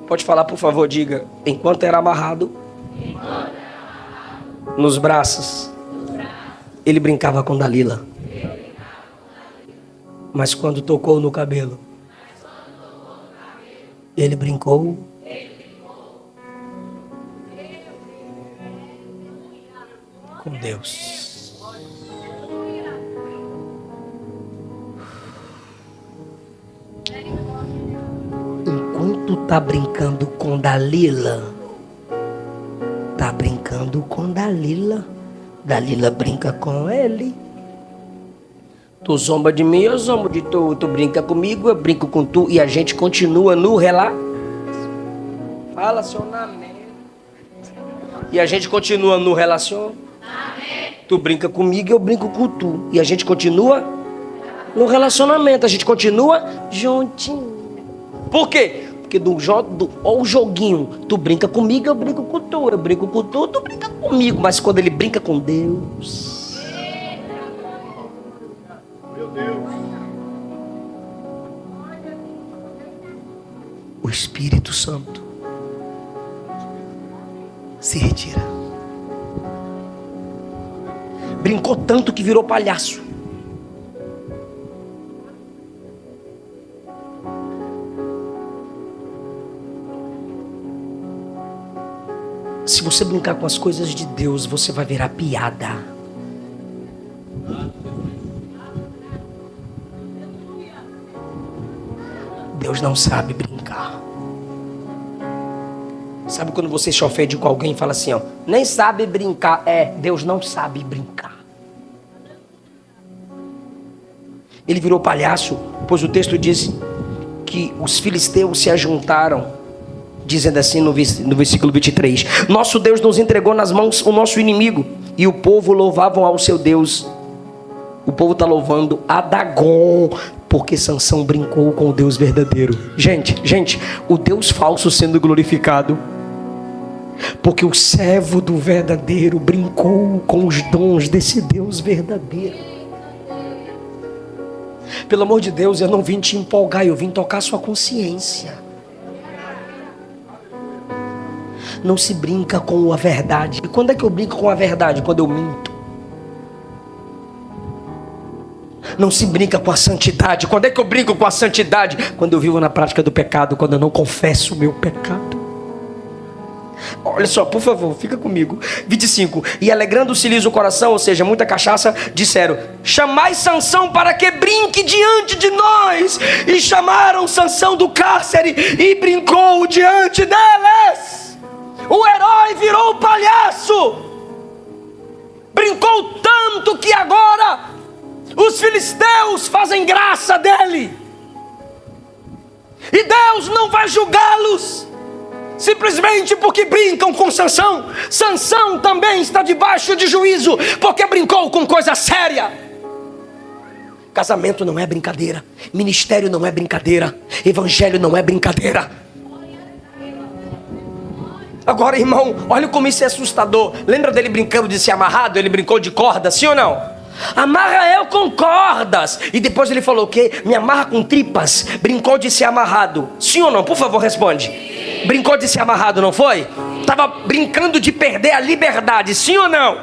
Pode falar, por favor, diga. Enquanto era amarrado nos braços, ele brincava com Dalila. Mas quando tocou no cabelo, ele brincou. Com Deus. Enquanto tá brincando com Dalila, tá brincando com Dalila. Dalila brinca com ele. Tu zomba de mim, eu zombo de tu. Tu brinca comigo, eu brinco com tu. E a gente continua no relacionamento. E a gente continua no relacionamento. Tu brinca comigo, eu brinco com tu. E a gente continua no relacionamento. A gente continua juntinho. Por quê? Porque o joguinho, tu brinca comigo, eu brinco com tu. Eu brinco com tu, tu brinca comigo. Mas quando ele brinca com Deus, meu Deus, o Espírito Santo se retira. Brincou tanto que virou palhaço. Se você brincar com as coisas de Deus, você vai virar piada. Deus não sabe brincar. Sabe quando você se ofende com alguém e fala assim, ó, nem sabe brincar? Deus não sabe brincar. Ele virou palhaço, pois o texto diz que os filisteus se ajuntaram, dizendo assim no versículo 23, nosso Deus nos entregou nas mãos o nosso inimigo, e o povo louvavam ao seu Deus. O povo está louvando a Dagon, porque Sansão brincou com o Deus verdadeiro. Gente, o Deus falso sendo glorificado, porque o servo do verdadeiro brincou com os dons desse Deus verdadeiro. Pelo amor de Deus, eu não vim te empolgar, eu vim tocar sua consciência. Não se brinca com a verdade. E quando é que eu brinco com a verdade? Quando eu minto. Não se brinca com a santidade. Quando é que eu brinco com a santidade? Quando eu vivo na prática do pecado, quando eu não confesso o meu pecado. Olha só, por favor, fica comigo. 25. E alegrando-se-lhes o coração, ou seja, muita cachaça, disseram, chamai Sansão para que brinque diante de nós. E chamaram Sansão do cárcere e brincou diante deles. O herói virou palhaço. Brincou tanto que agora os filisteus fazem graça dele. E Deus não vai julgá-los simplesmente porque brincam com Sansão. Sansão também está debaixo de juízo, porque brincou com coisa séria. Casamento não é brincadeira. Ministério não é brincadeira. Evangelho não é brincadeira. Agora, irmão, olha como isso é assustador. Lembra dele brincando de ser amarrado? Ele brincou de corda, sim ou não? Amarra eu com cordas. E depois ele falou o quê? Me amarra com tripas. Brincou de ser amarrado, sim ou não? Por favor, responde. Brincou de ser amarrado, não foi? Estava brincando de perder a liberdade, sim ou não?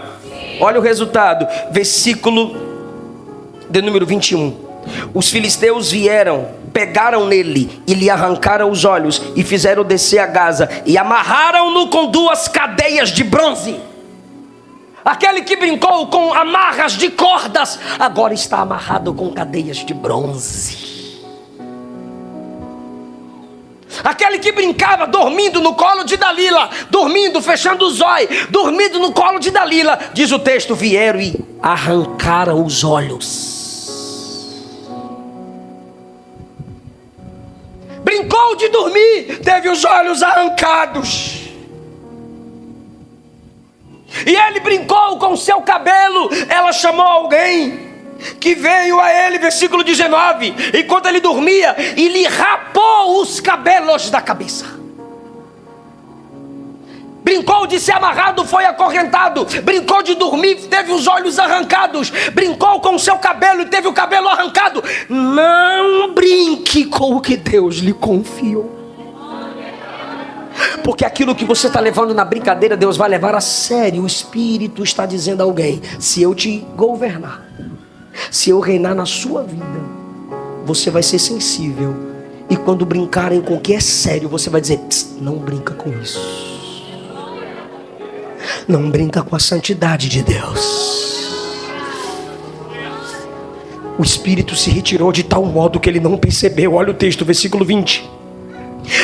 Olha o resultado. Versículo de número 21. Os filisteus vieram, pegaram nele e lhe arrancaram os olhos e fizeram descer a Gaza e amarraram-no com 2 cadeias de bronze. Aquele que brincou com amarras de cordas agora está amarrado com cadeias de bronze. Aquele que brincava dormindo no colo de Dalila, dormindo, fechando os olhos, dormindo no colo de Dalila, diz o texto, vieram e arrancaram os olhos. brincou de dormir, teve os olhos arrancados. E ele brincou com seu cabelo. Ela chamou alguém que veio a ele, versículo 19, enquanto ele dormia, e lhe rapou os cabelos da cabeça. Brincou de ser amarrado, foi acorrentado. Brincou de dormir, teve os olhos arrancados. Brincou com o seu cabelo e teve o cabelo arrancado. Não brinque com o que Deus lhe confiou. Porque aquilo que você está levando na brincadeira, Deus vai levar a sério. O Espírito está dizendo a alguém: se eu te governar, se eu reinar na sua vida, você vai ser sensível. E quando brincarem com o que é sério, você vai dizer: não brinca com isso. Não brinca com a santidade de Deus. O Espírito se retirou de tal modo que ele não percebeu. Olha o texto, versículo 20.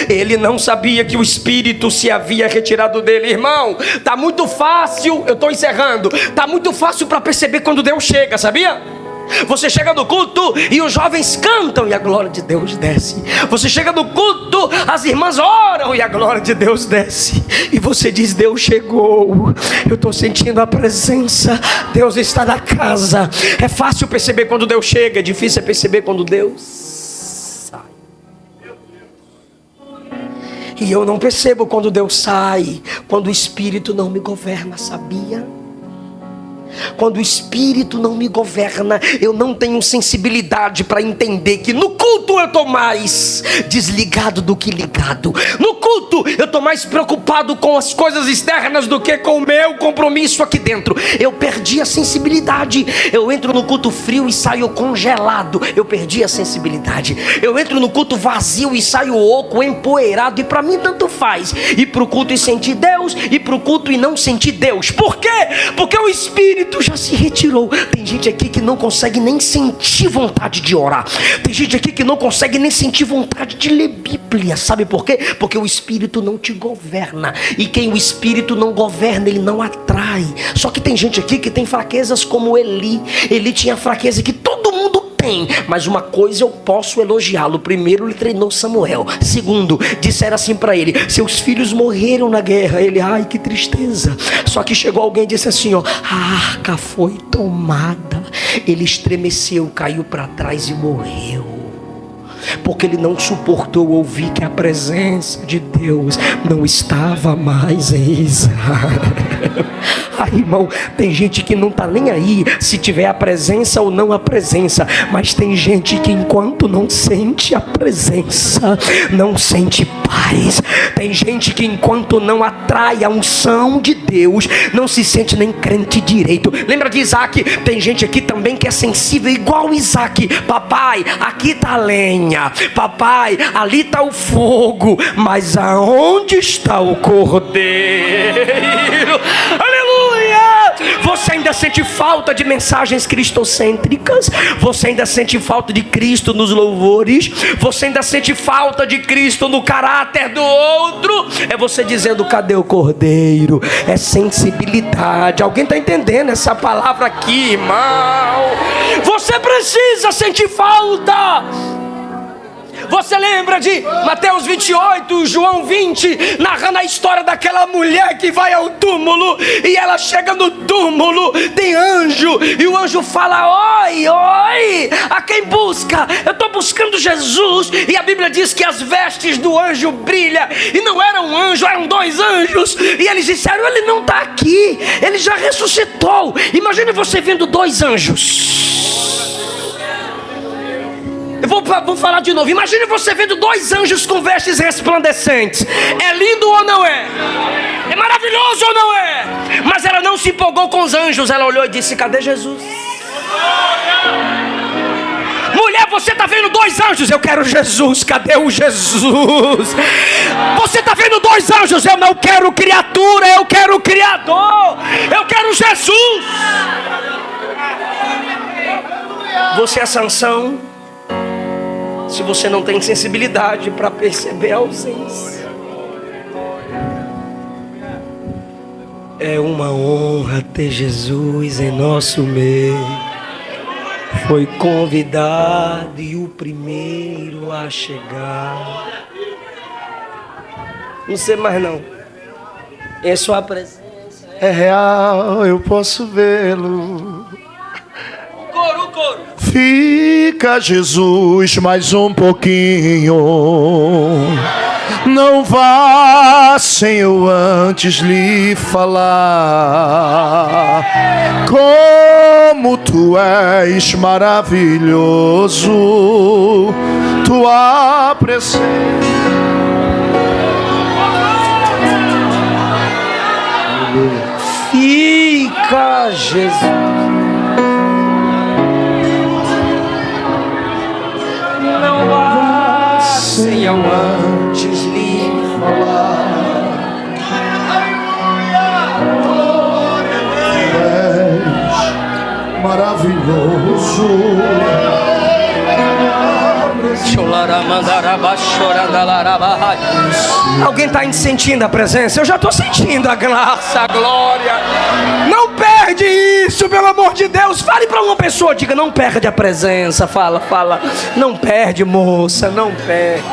Ele não sabia que o Espírito se havia retirado dele. Irmão, tá muito fácil, eu estou encerrando. Tá muito fácil para perceber quando Deus chega, sabia? Você chega no culto e os jovens cantam e a glória de Deus desce. Você chega no culto, as irmãs oram e a glória de Deus desce. E você diz: Deus chegou, eu estou sentindo a presença, Deus está na casa. É fácil perceber quando Deus chega, é difícil perceber quando Deus sai. E eu não percebo quando Deus sai, quando o Espírito não me governa, sabia? Quando o Espírito não me governa, eu não tenho sensibilidade para entender que no culto eu estou mais desligado do que ligado. No culto eu estou mais preocupado com as coisas externas do que com o meu compromisso aqui dentro. Eu perdi a sensibilidade. Eu entro no culto frio e saio congelado. Eu perdi a sensibilidade. Eu entro no culto vazio e saio oco, empoeirado. E para mim tanto faz ir para o culto e sentir Deus, ir para o culto e não sentir Deus. Por quê? Porque o Espírito já se retirou. Tem gente aqui que não consegue nem sentir vontade de orar. Tem gente aqui que não consegue nem sentir vontade de ler Bíblia. Sabe por quê? Porque o Espírito não te governa. E quem o Espírito não governa, ele não atrai. Só que tem gente aqui que tem fraquezas como Eli. Eli tinha fraqueza que todo mundo tem. Mas uma coisa eu posso elogiá-lo: primeiro, ele treinou Samuel. Segundo, disseram assim para ele: seus filhos morreram na guerra. Ele: ai, que tristeza. Só que chegou alguém e disse assim: ó, a arca foi tomada. Ele estremeceu, caiu para trás e morreu. Porque ele não suportou ouvir que a presença de Deus não estava mais em Israel. Ai, irmão, tem gente que não está nem aí se tiver a presença ou não a presença. Mas tem gente que enquanto não sente a presença, não sente paz. Tem gente que enquanto não atrai a unção de Deus, não se sente nem crente direito. Lembra de Isaac? Tem gente aqui também que é sensível igual Isaac. Papai, aqui está a lenha. Papai, ali está o fogo. Mas aonde está o cordeiro? Aleluia! Você ainda sente falta de mensagens cristocêntricas? Você ainda sente falta de Cristo nos louvores? Você ainda sente falta de Cristo no caráter do outro? É você dizendo: cadê o cordeiro? É sensibilidade. Alguém está entendendo essa palavra aqui, irmão? Você precisa sentir falta. Você lembra de Mateus 28, João 20, narrando a história daquela mulher que vai ao túmulo, e ela chega no túmulo, tem anjo, e o anjo fala: oi, oi, a quem busca? Eu estou buscando Jesus. E a Bíblia diz que as vestes do anjo brilham, e não era um anjo, eram dois anjos, e eles disseram: ele não está aqui, ele já ressuscitou. Imagine você vendo dois anjos. Eu vou falar de novo. Imagine você vendo dois anjos com vestes resplandecentes. É lindo ou não é? É maravilhoso ou não é? Mas ela não se empolgou com os anjos. Ela olhou e disse: cadê Jesus? Mulher, você está vendo dois anjos? Eu quero Jesus. Cadê o Jesus? Você está vendo dois anjos? Eu não quero criatura, eu quero o Criador. Eu quero Jesus. Você é Sansão se você não tem sensibilidade para perceber a ausência. É uma honra ter Jesus em nosso meio. Foi convidado e o primeiro a chegar. Não sei mais não. É sua presença. É real, eu posso vê-lo. Coro. Fica, Jesus, mais um pouquinho. Não vá sem eu antes lhe falar. Como tu és maravilhoso, tua presença. Fica, Jesus. Não vá sem eu antes lhe falar. Maravilhoso. Alguém está sentindo a presença? Eu já estou sentindo a graça, a glória. Não perde isso, pelo amor de Deus. Fale para uma pessoa, diga: não perde a presença. Fala. Não perde, moça, não perde.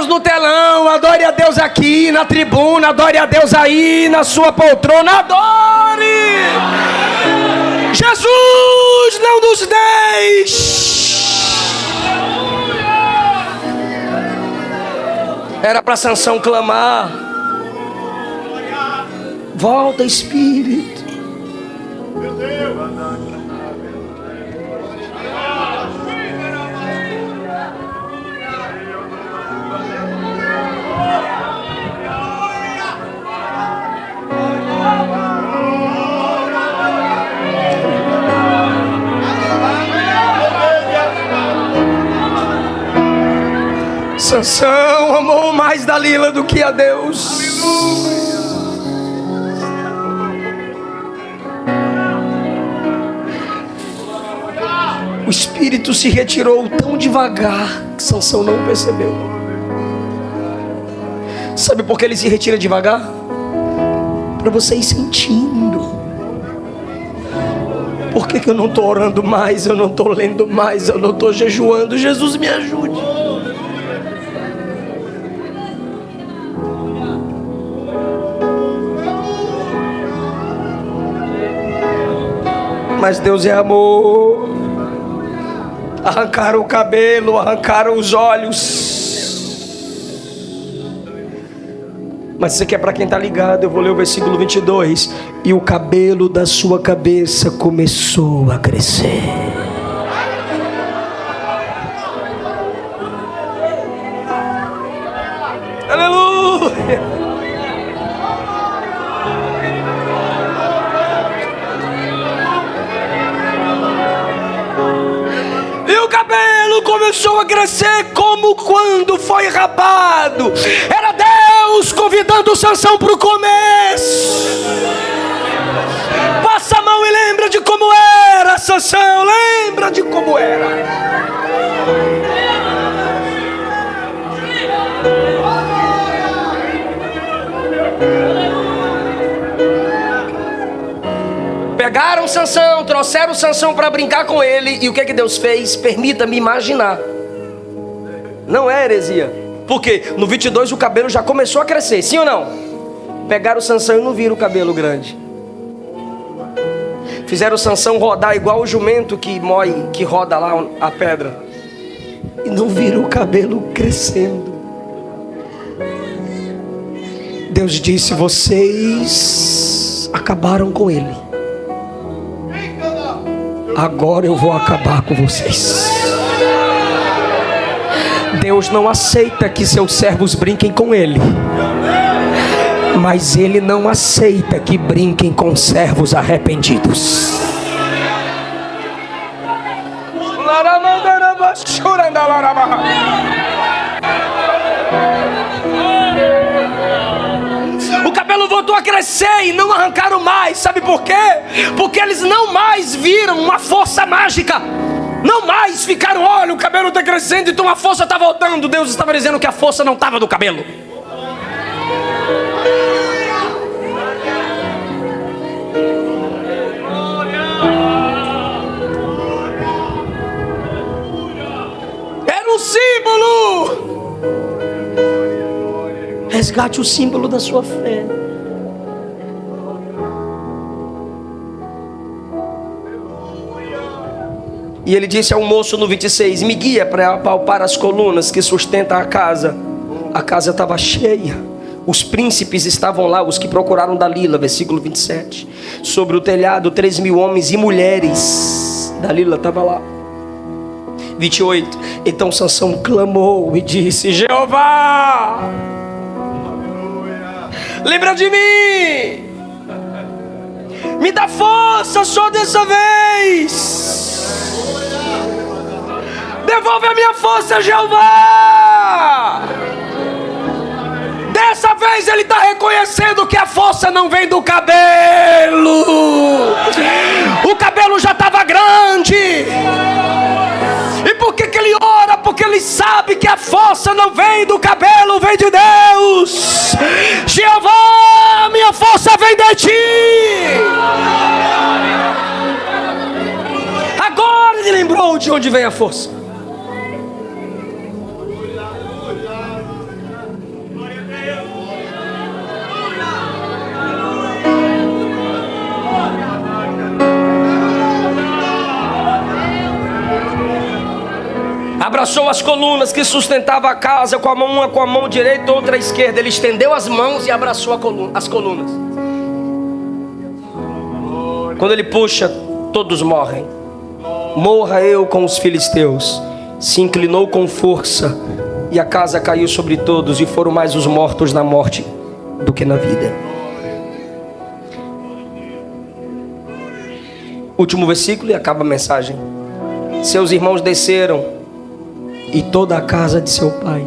No telão, adore a Deus aqui na tribuna, adore a Deus aí na sua poltrona, adore. Jesus, não nos deixe. Era para Sansão clamar: volta, Espírito. Sansão amou mais Dalila do que a Deus. O espírito se retirou tão devagar que Sansão não percebeu. Sabe por que ele se retira devagar? Para você ir sentindo. Por que eu não estou orando mais? Eu não estou lendo mais? Eu não estou jejuando? Jesus, me ajude. Mas Deus é amor. Arrancaram o cabelo, arrancaram os olhos. Mas isso aqui é para quem está ligado. Eu vou ler o versículo 22. E o cabelo da sua cabeça começou a crescer. Aleluia. Começou a crescer como quando foi rapado. Era Deus convidando Sansão para o começo. Passa a mão e lembra de como era, Sansão. Lembra de como era. Pegaram Sansão, trouxeram Sansão para brincar com ele. E o que Deus fez? Permita-me imaginar. Não é heresia. Porque no 22 o cabelo já começou a crescer, sim ou não? Pegaram Sansão e não viram o cabelo grande. Fizeram Sansão rodar igual o jumento que moe, que roda lá a pedra. E não viram o cabelo crescendo. Deus disse: vocês acabaram com ele. Agora eu vou acabar com vocês. Deus não aceita que seus servos brinquem com ele, mas ele não aceita que brinquem com servos arrependidos. O cabelo voltou a crescer e não arrancaram mais. Sabe por quê? Porque eles não mais viram uma força mágica. Não mais ficaram: olha, o cabelo está crescendo, então a força está voltando. Deus estava dizendo que a força não estava no cabelo. Resgate o símbolo da sua fé. E ele disse ao moço no 26: me guia para apalpar as colunas que sustentam a casa. A casa estava cheia. Os príncipes estavam lá, os que procuraram Dalila, versículo 27. Sobre o telhado, 3.000 homens e mulheres. Dalila estava lá. 28. Então Sansão clamou e disse: Jeová, lembra de mim, me dá força só dessa vez. Devolve a minha força, Jeová. Dessa vez ele está reconhecendo que a força não vem do cabelo. O cabelo já estava grande. E por que ele ora? Porque ele sabe que a força não vem do cabelo, vem de Deus. Jeová, minha força vem de ti. Agora ele lembrou de onde vem a força. Abraçou as colunas que sustentavam a casa, com a mão uma com a mão direita, outra à esquerda. Ele estendeu as mãos e abraçou as colunas. Quando ele puxa, todos morrem. Morra eu com os filisteus. Se inclinou com força, e a casa caiu sobre todos, e foram mais os mortos na morte do que na vida. Último versículo e acaba a mensagem. Seus irmãos desceram, e toda a casa de seu pai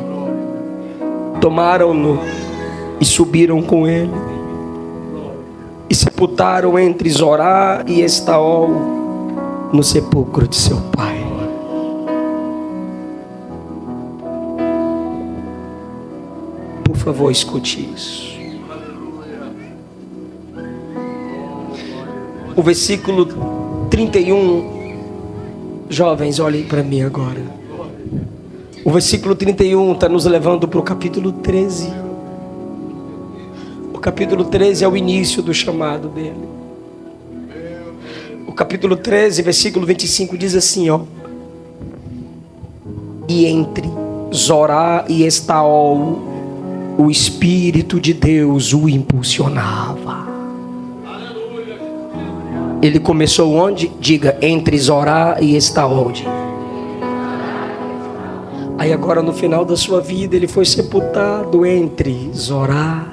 tomaram-no e subiram com ele, e sepultaram entre Zorá e Estaol no sepulcro de seu pai. Por favor, escute isso. O versículo 31, jovens, olhem para mim agora. O versículo 31 está nos levando para o capítulo 13. O capítulo 13 é o início do chamado dele. O capítulo 13, versículo 25 diz assim, ó: e entre Zorá e Estaol, o Espírito de Deus o impulsionava. Ele começou onde? Diga, entre Zorá e Estaol. Aí agora no final da sua vida ele foi sepultado entre Zorá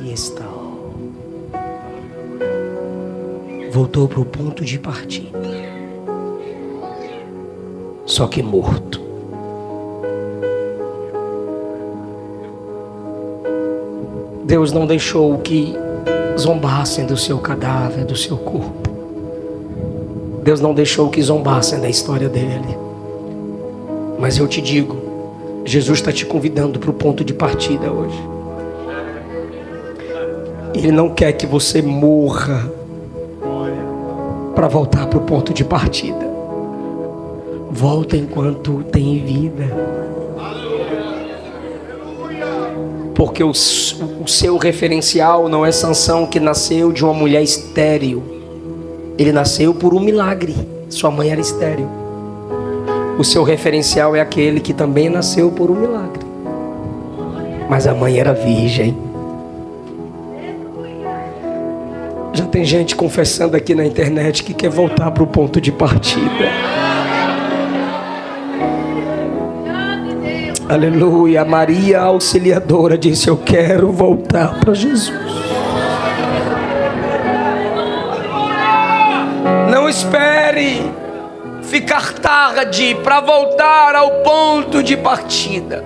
e Estaol. Voltou para o ponto de partida. Só que morto. Deus não deixou que zombassem do seu cadáver, do seu corpo. Deus não deixou que zombassem da história dele. Mas eu te digo, Jesus está te convidando para o ponto de partida hoje. Ele não quer que você morra para voltar para o ponto de partida. Volta enquanto tem vida. Porque o seu referencial não é Sansão, que nasceu de uma mulher estéril. Ele nasceu por um milagre. Sua mãe era estéril. O seu referencial é aquele que também nasceu por um milagre, mas a mãe era virgem. Já tem gente confessando aqui na internet que quer voltar para o ponto de partida. Aleluia. Maria Auxiliadora disse: eu quero voltar para Jesus. Não espere ficar tarde para voltar ao ponto de partida.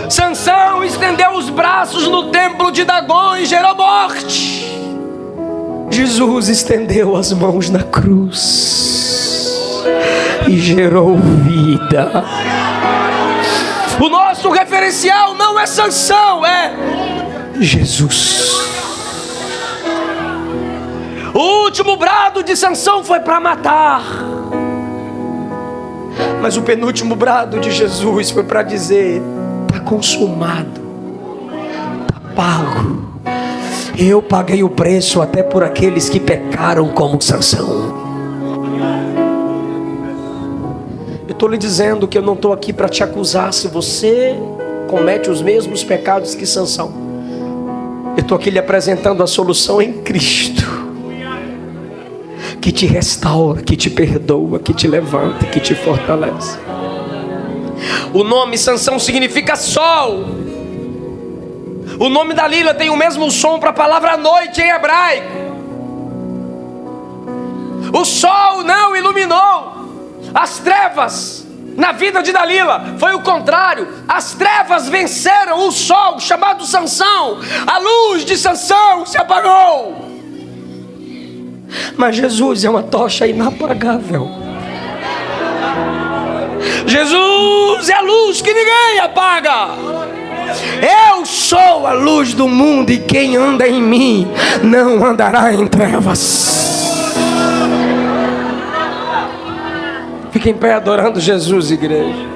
Sansão estendeu os braços no templo de Dagon e gerou morte. Jesus estendeu as mãos na cruz e gerou vida. O nosso referencial não é Sansão, é Jesus. O último brado de Sansão foi para matar, mas o penúltimo brado de Jesus foi para dizer: está consumado, está pago. Eu paguei o preço até por aqueles que pecaram como Sansão. Eu estou lhe dizendo que eu não estou aqui para te acusar se você comete os mesmos pecados que Sansão. Eu estou aqui lhe apresentando a solução em Cristo, que te restaura, que te perdoa, que te levanta, que te fortalece. O nome Sansão significa sol. O nome Dalila tem o mesmo som para a palavra noite em hebraico. O sol não iluminou as trevas na vida de Dalila, foi o contrário. As trevas venceram o sol chamado Sansão. A luz de Sansão se apagou. Mas Jesus é uma tocha inapagável. Jesus é a luz que ninguém apaga. Eu sou a luz do mundo, e quem anda em mim não andará em trevas. Fique em pé adorando Jesus, igreja.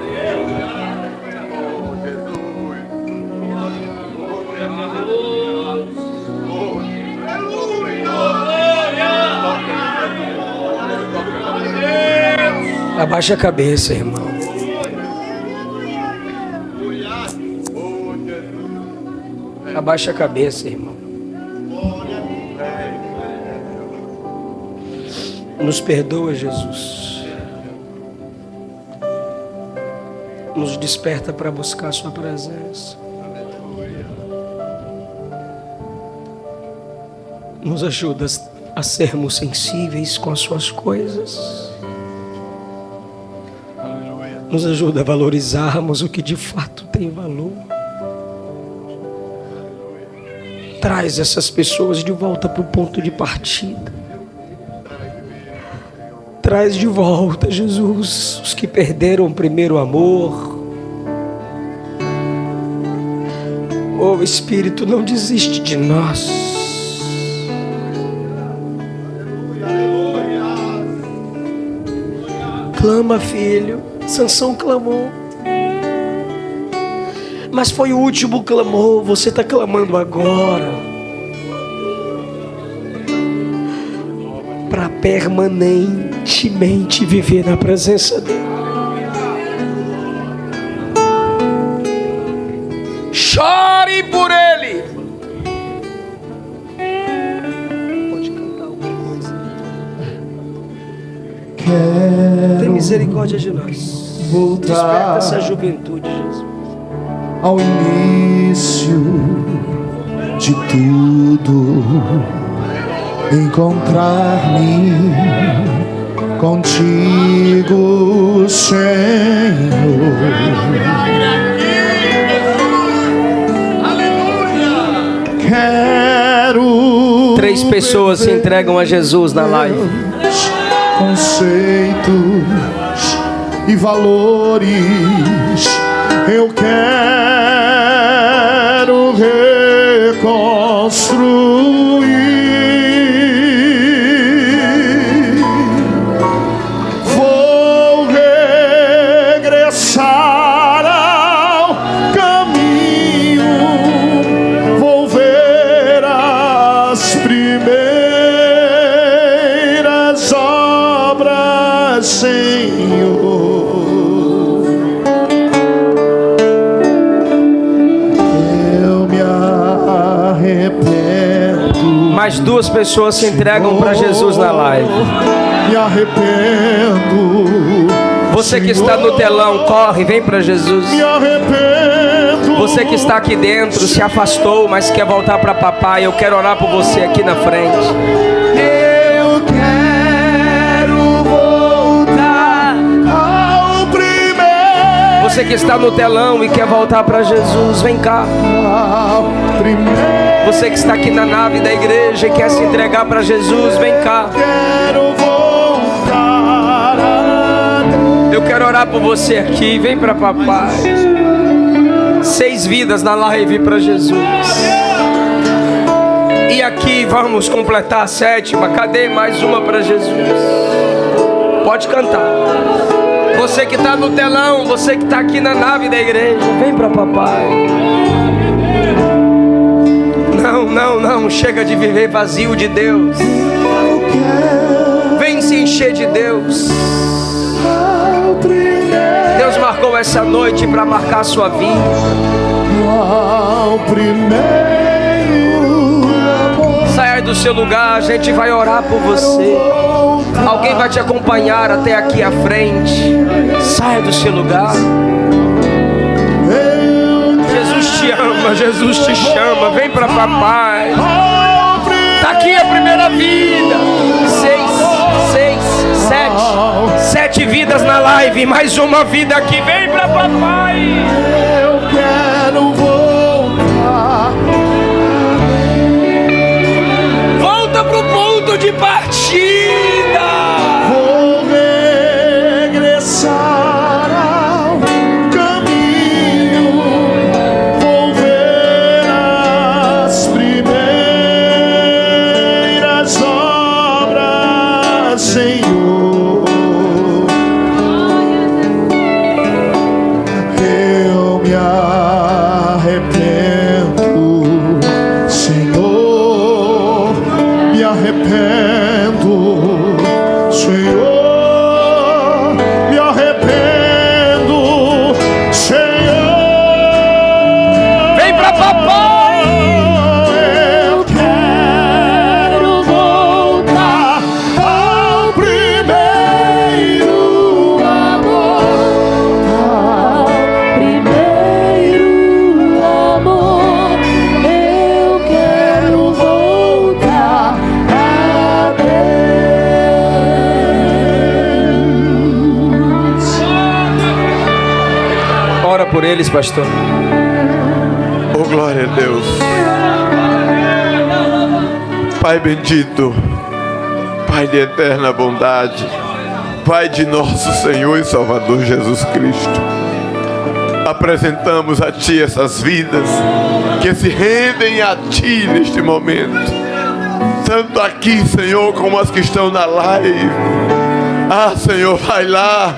Abaixa a cabeça, irmão. Abaixa a cabeça, irmão. Nos perdoa, Jesus. Nos desperta para buscar a sua presença. Nos ajuda a sermos sensíveis com as suas coisas. Nos ajuda a valorizarmos o que de fato tem valor. Traz essas pessoas de volta para o ponto de partida. Traz de volta, Jesus, os que perderam o primeiro amor. Oh, Espírito, não desiste de nós. Clama, filho. Sansão clamou. Mas foi o último clamor. Você está clamando agora. Para permanentemente viver na presença dele. Chore por ele. Pode cantar alguma coisa. Tem misericórdia de nós. Desperta essa juventude, Jesus. Ao início de tudo, encontrar-me contigo, Senhor. Quero 3 pessoas se entregam a Jesus na live. Conceitos e valores, eu quero reconstruir. Vou regressar ao caminho, vou ver as primeiras obras, Senhor. Mais 2 pessoas se entregam para Jesus na live. Me arrependo. Você que está no telão, corre, vem para Jesus. Me arrependo. Você que está aqui dentro, se afastou, mas quer voltar para papai, eu quero orar por você aqui na frente. Eu quero voltar ao primeiro. Você que está no telão e quer voltar para Jesus, vem cá. Você que está aqui na nave da igreja e quer se entregar para Jesus, vem cá. Eu quero orar por você aqui, vem para papai. 6 vidas na live para Jesus. E aqui vamos completar a 7ª. Cadê mais uma para Jesus? Pode cantar. Você que está no telão, você que está aqui na nave da igreja, vem para papai. Não, chega de viver vazio de Deus. Vem se encher de Deus. Deus marcou essa noite para marcar a sua vida. Saia do seu lugar, a gente vai orar por você. Alguém vai te acompanhar até aqui à frente. Saia do seu lugar. Jesus te ama, Jesus te chama. Vem para papai. Tá aqui a primeira vida. 7 vidas na live, mais uma vida aqui. Vem para papai. Eu quero voltar. Volta pro ponto de partida. Vou regressar ao caminho. Vou ver as primeiras obras, Senhor. Eu me arrependo, Senhor. Me arrependo, Senhor. Me arrependo, Senhor. Vem pra papai. Eu quero voltar ao primeiro amor. Primeiro amor, eu quero voltar a Deus. Ora por eles, pastor. Oh, glória a Deus. Pai bendito, Pai de eterna bondade, Pai de nosso Senhor e Salvador Jesus Cristo, apresentamos a Ti essas vidas que se rendem a Ti neste momento, tanto aqui, Senhor, como as que estão na live. Ah, Senhor, vai lá,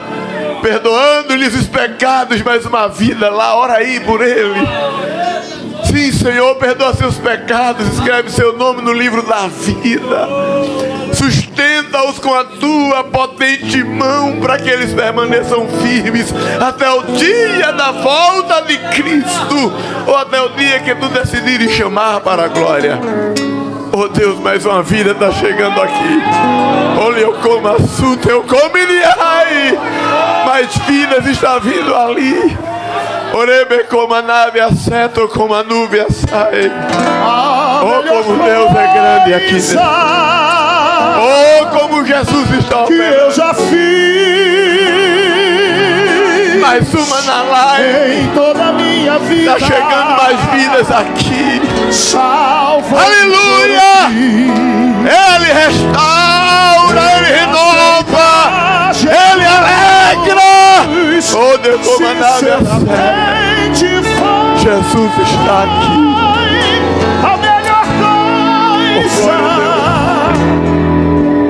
perdoando-lhes os pecados, mais uma vida lá, ora aí por ele. Sim, Senhor, perdoa seus pecados, escreve seu nome no livro da vida, sustenta-os com a tua potente mão, para que eles permaneçam firmes até o dia da volta de Cristo, ou até o dia que tu decidires chamar para a glória. Oh Deus, mais uma vida está chegando aqui. Olha, eu como assunto, eu como iriai. Mais vidas está vindo ali. Orebe como a nave acerta, ou como a nuvem sai. Oh, como Deus é grande aqui dentro. Oh, como Jesus está Que eu operando. já fiz Mais uma na live. em toda a minha vida. Está chegando mais vidas aqui. Salva. Aleluia! Ele restaura, Ele renova, Ele alegra. Oh Deus, como a nave acerta. Jesus está aqui. A melhor coisa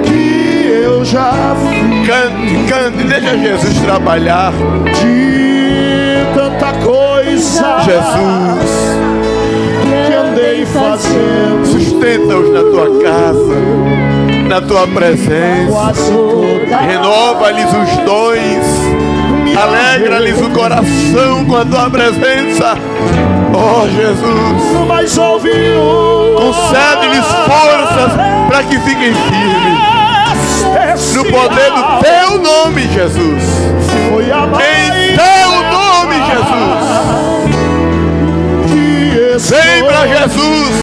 que eu já fiz. Cante, deixa Jesus trabalhar. De tanta coisa Jesus, que andei fazendo, sustenta-os na tua casa, na tua presença. quase toda Renova-lhes os dons, alegra-lhes o coração com a tua presença. Oh Jesus, mas ouviu. concede-lhes forças para que fiquem firmes no poder do teu nome, Jesus. Foi a Em teu nome, Jesus. que Vem para Jesus.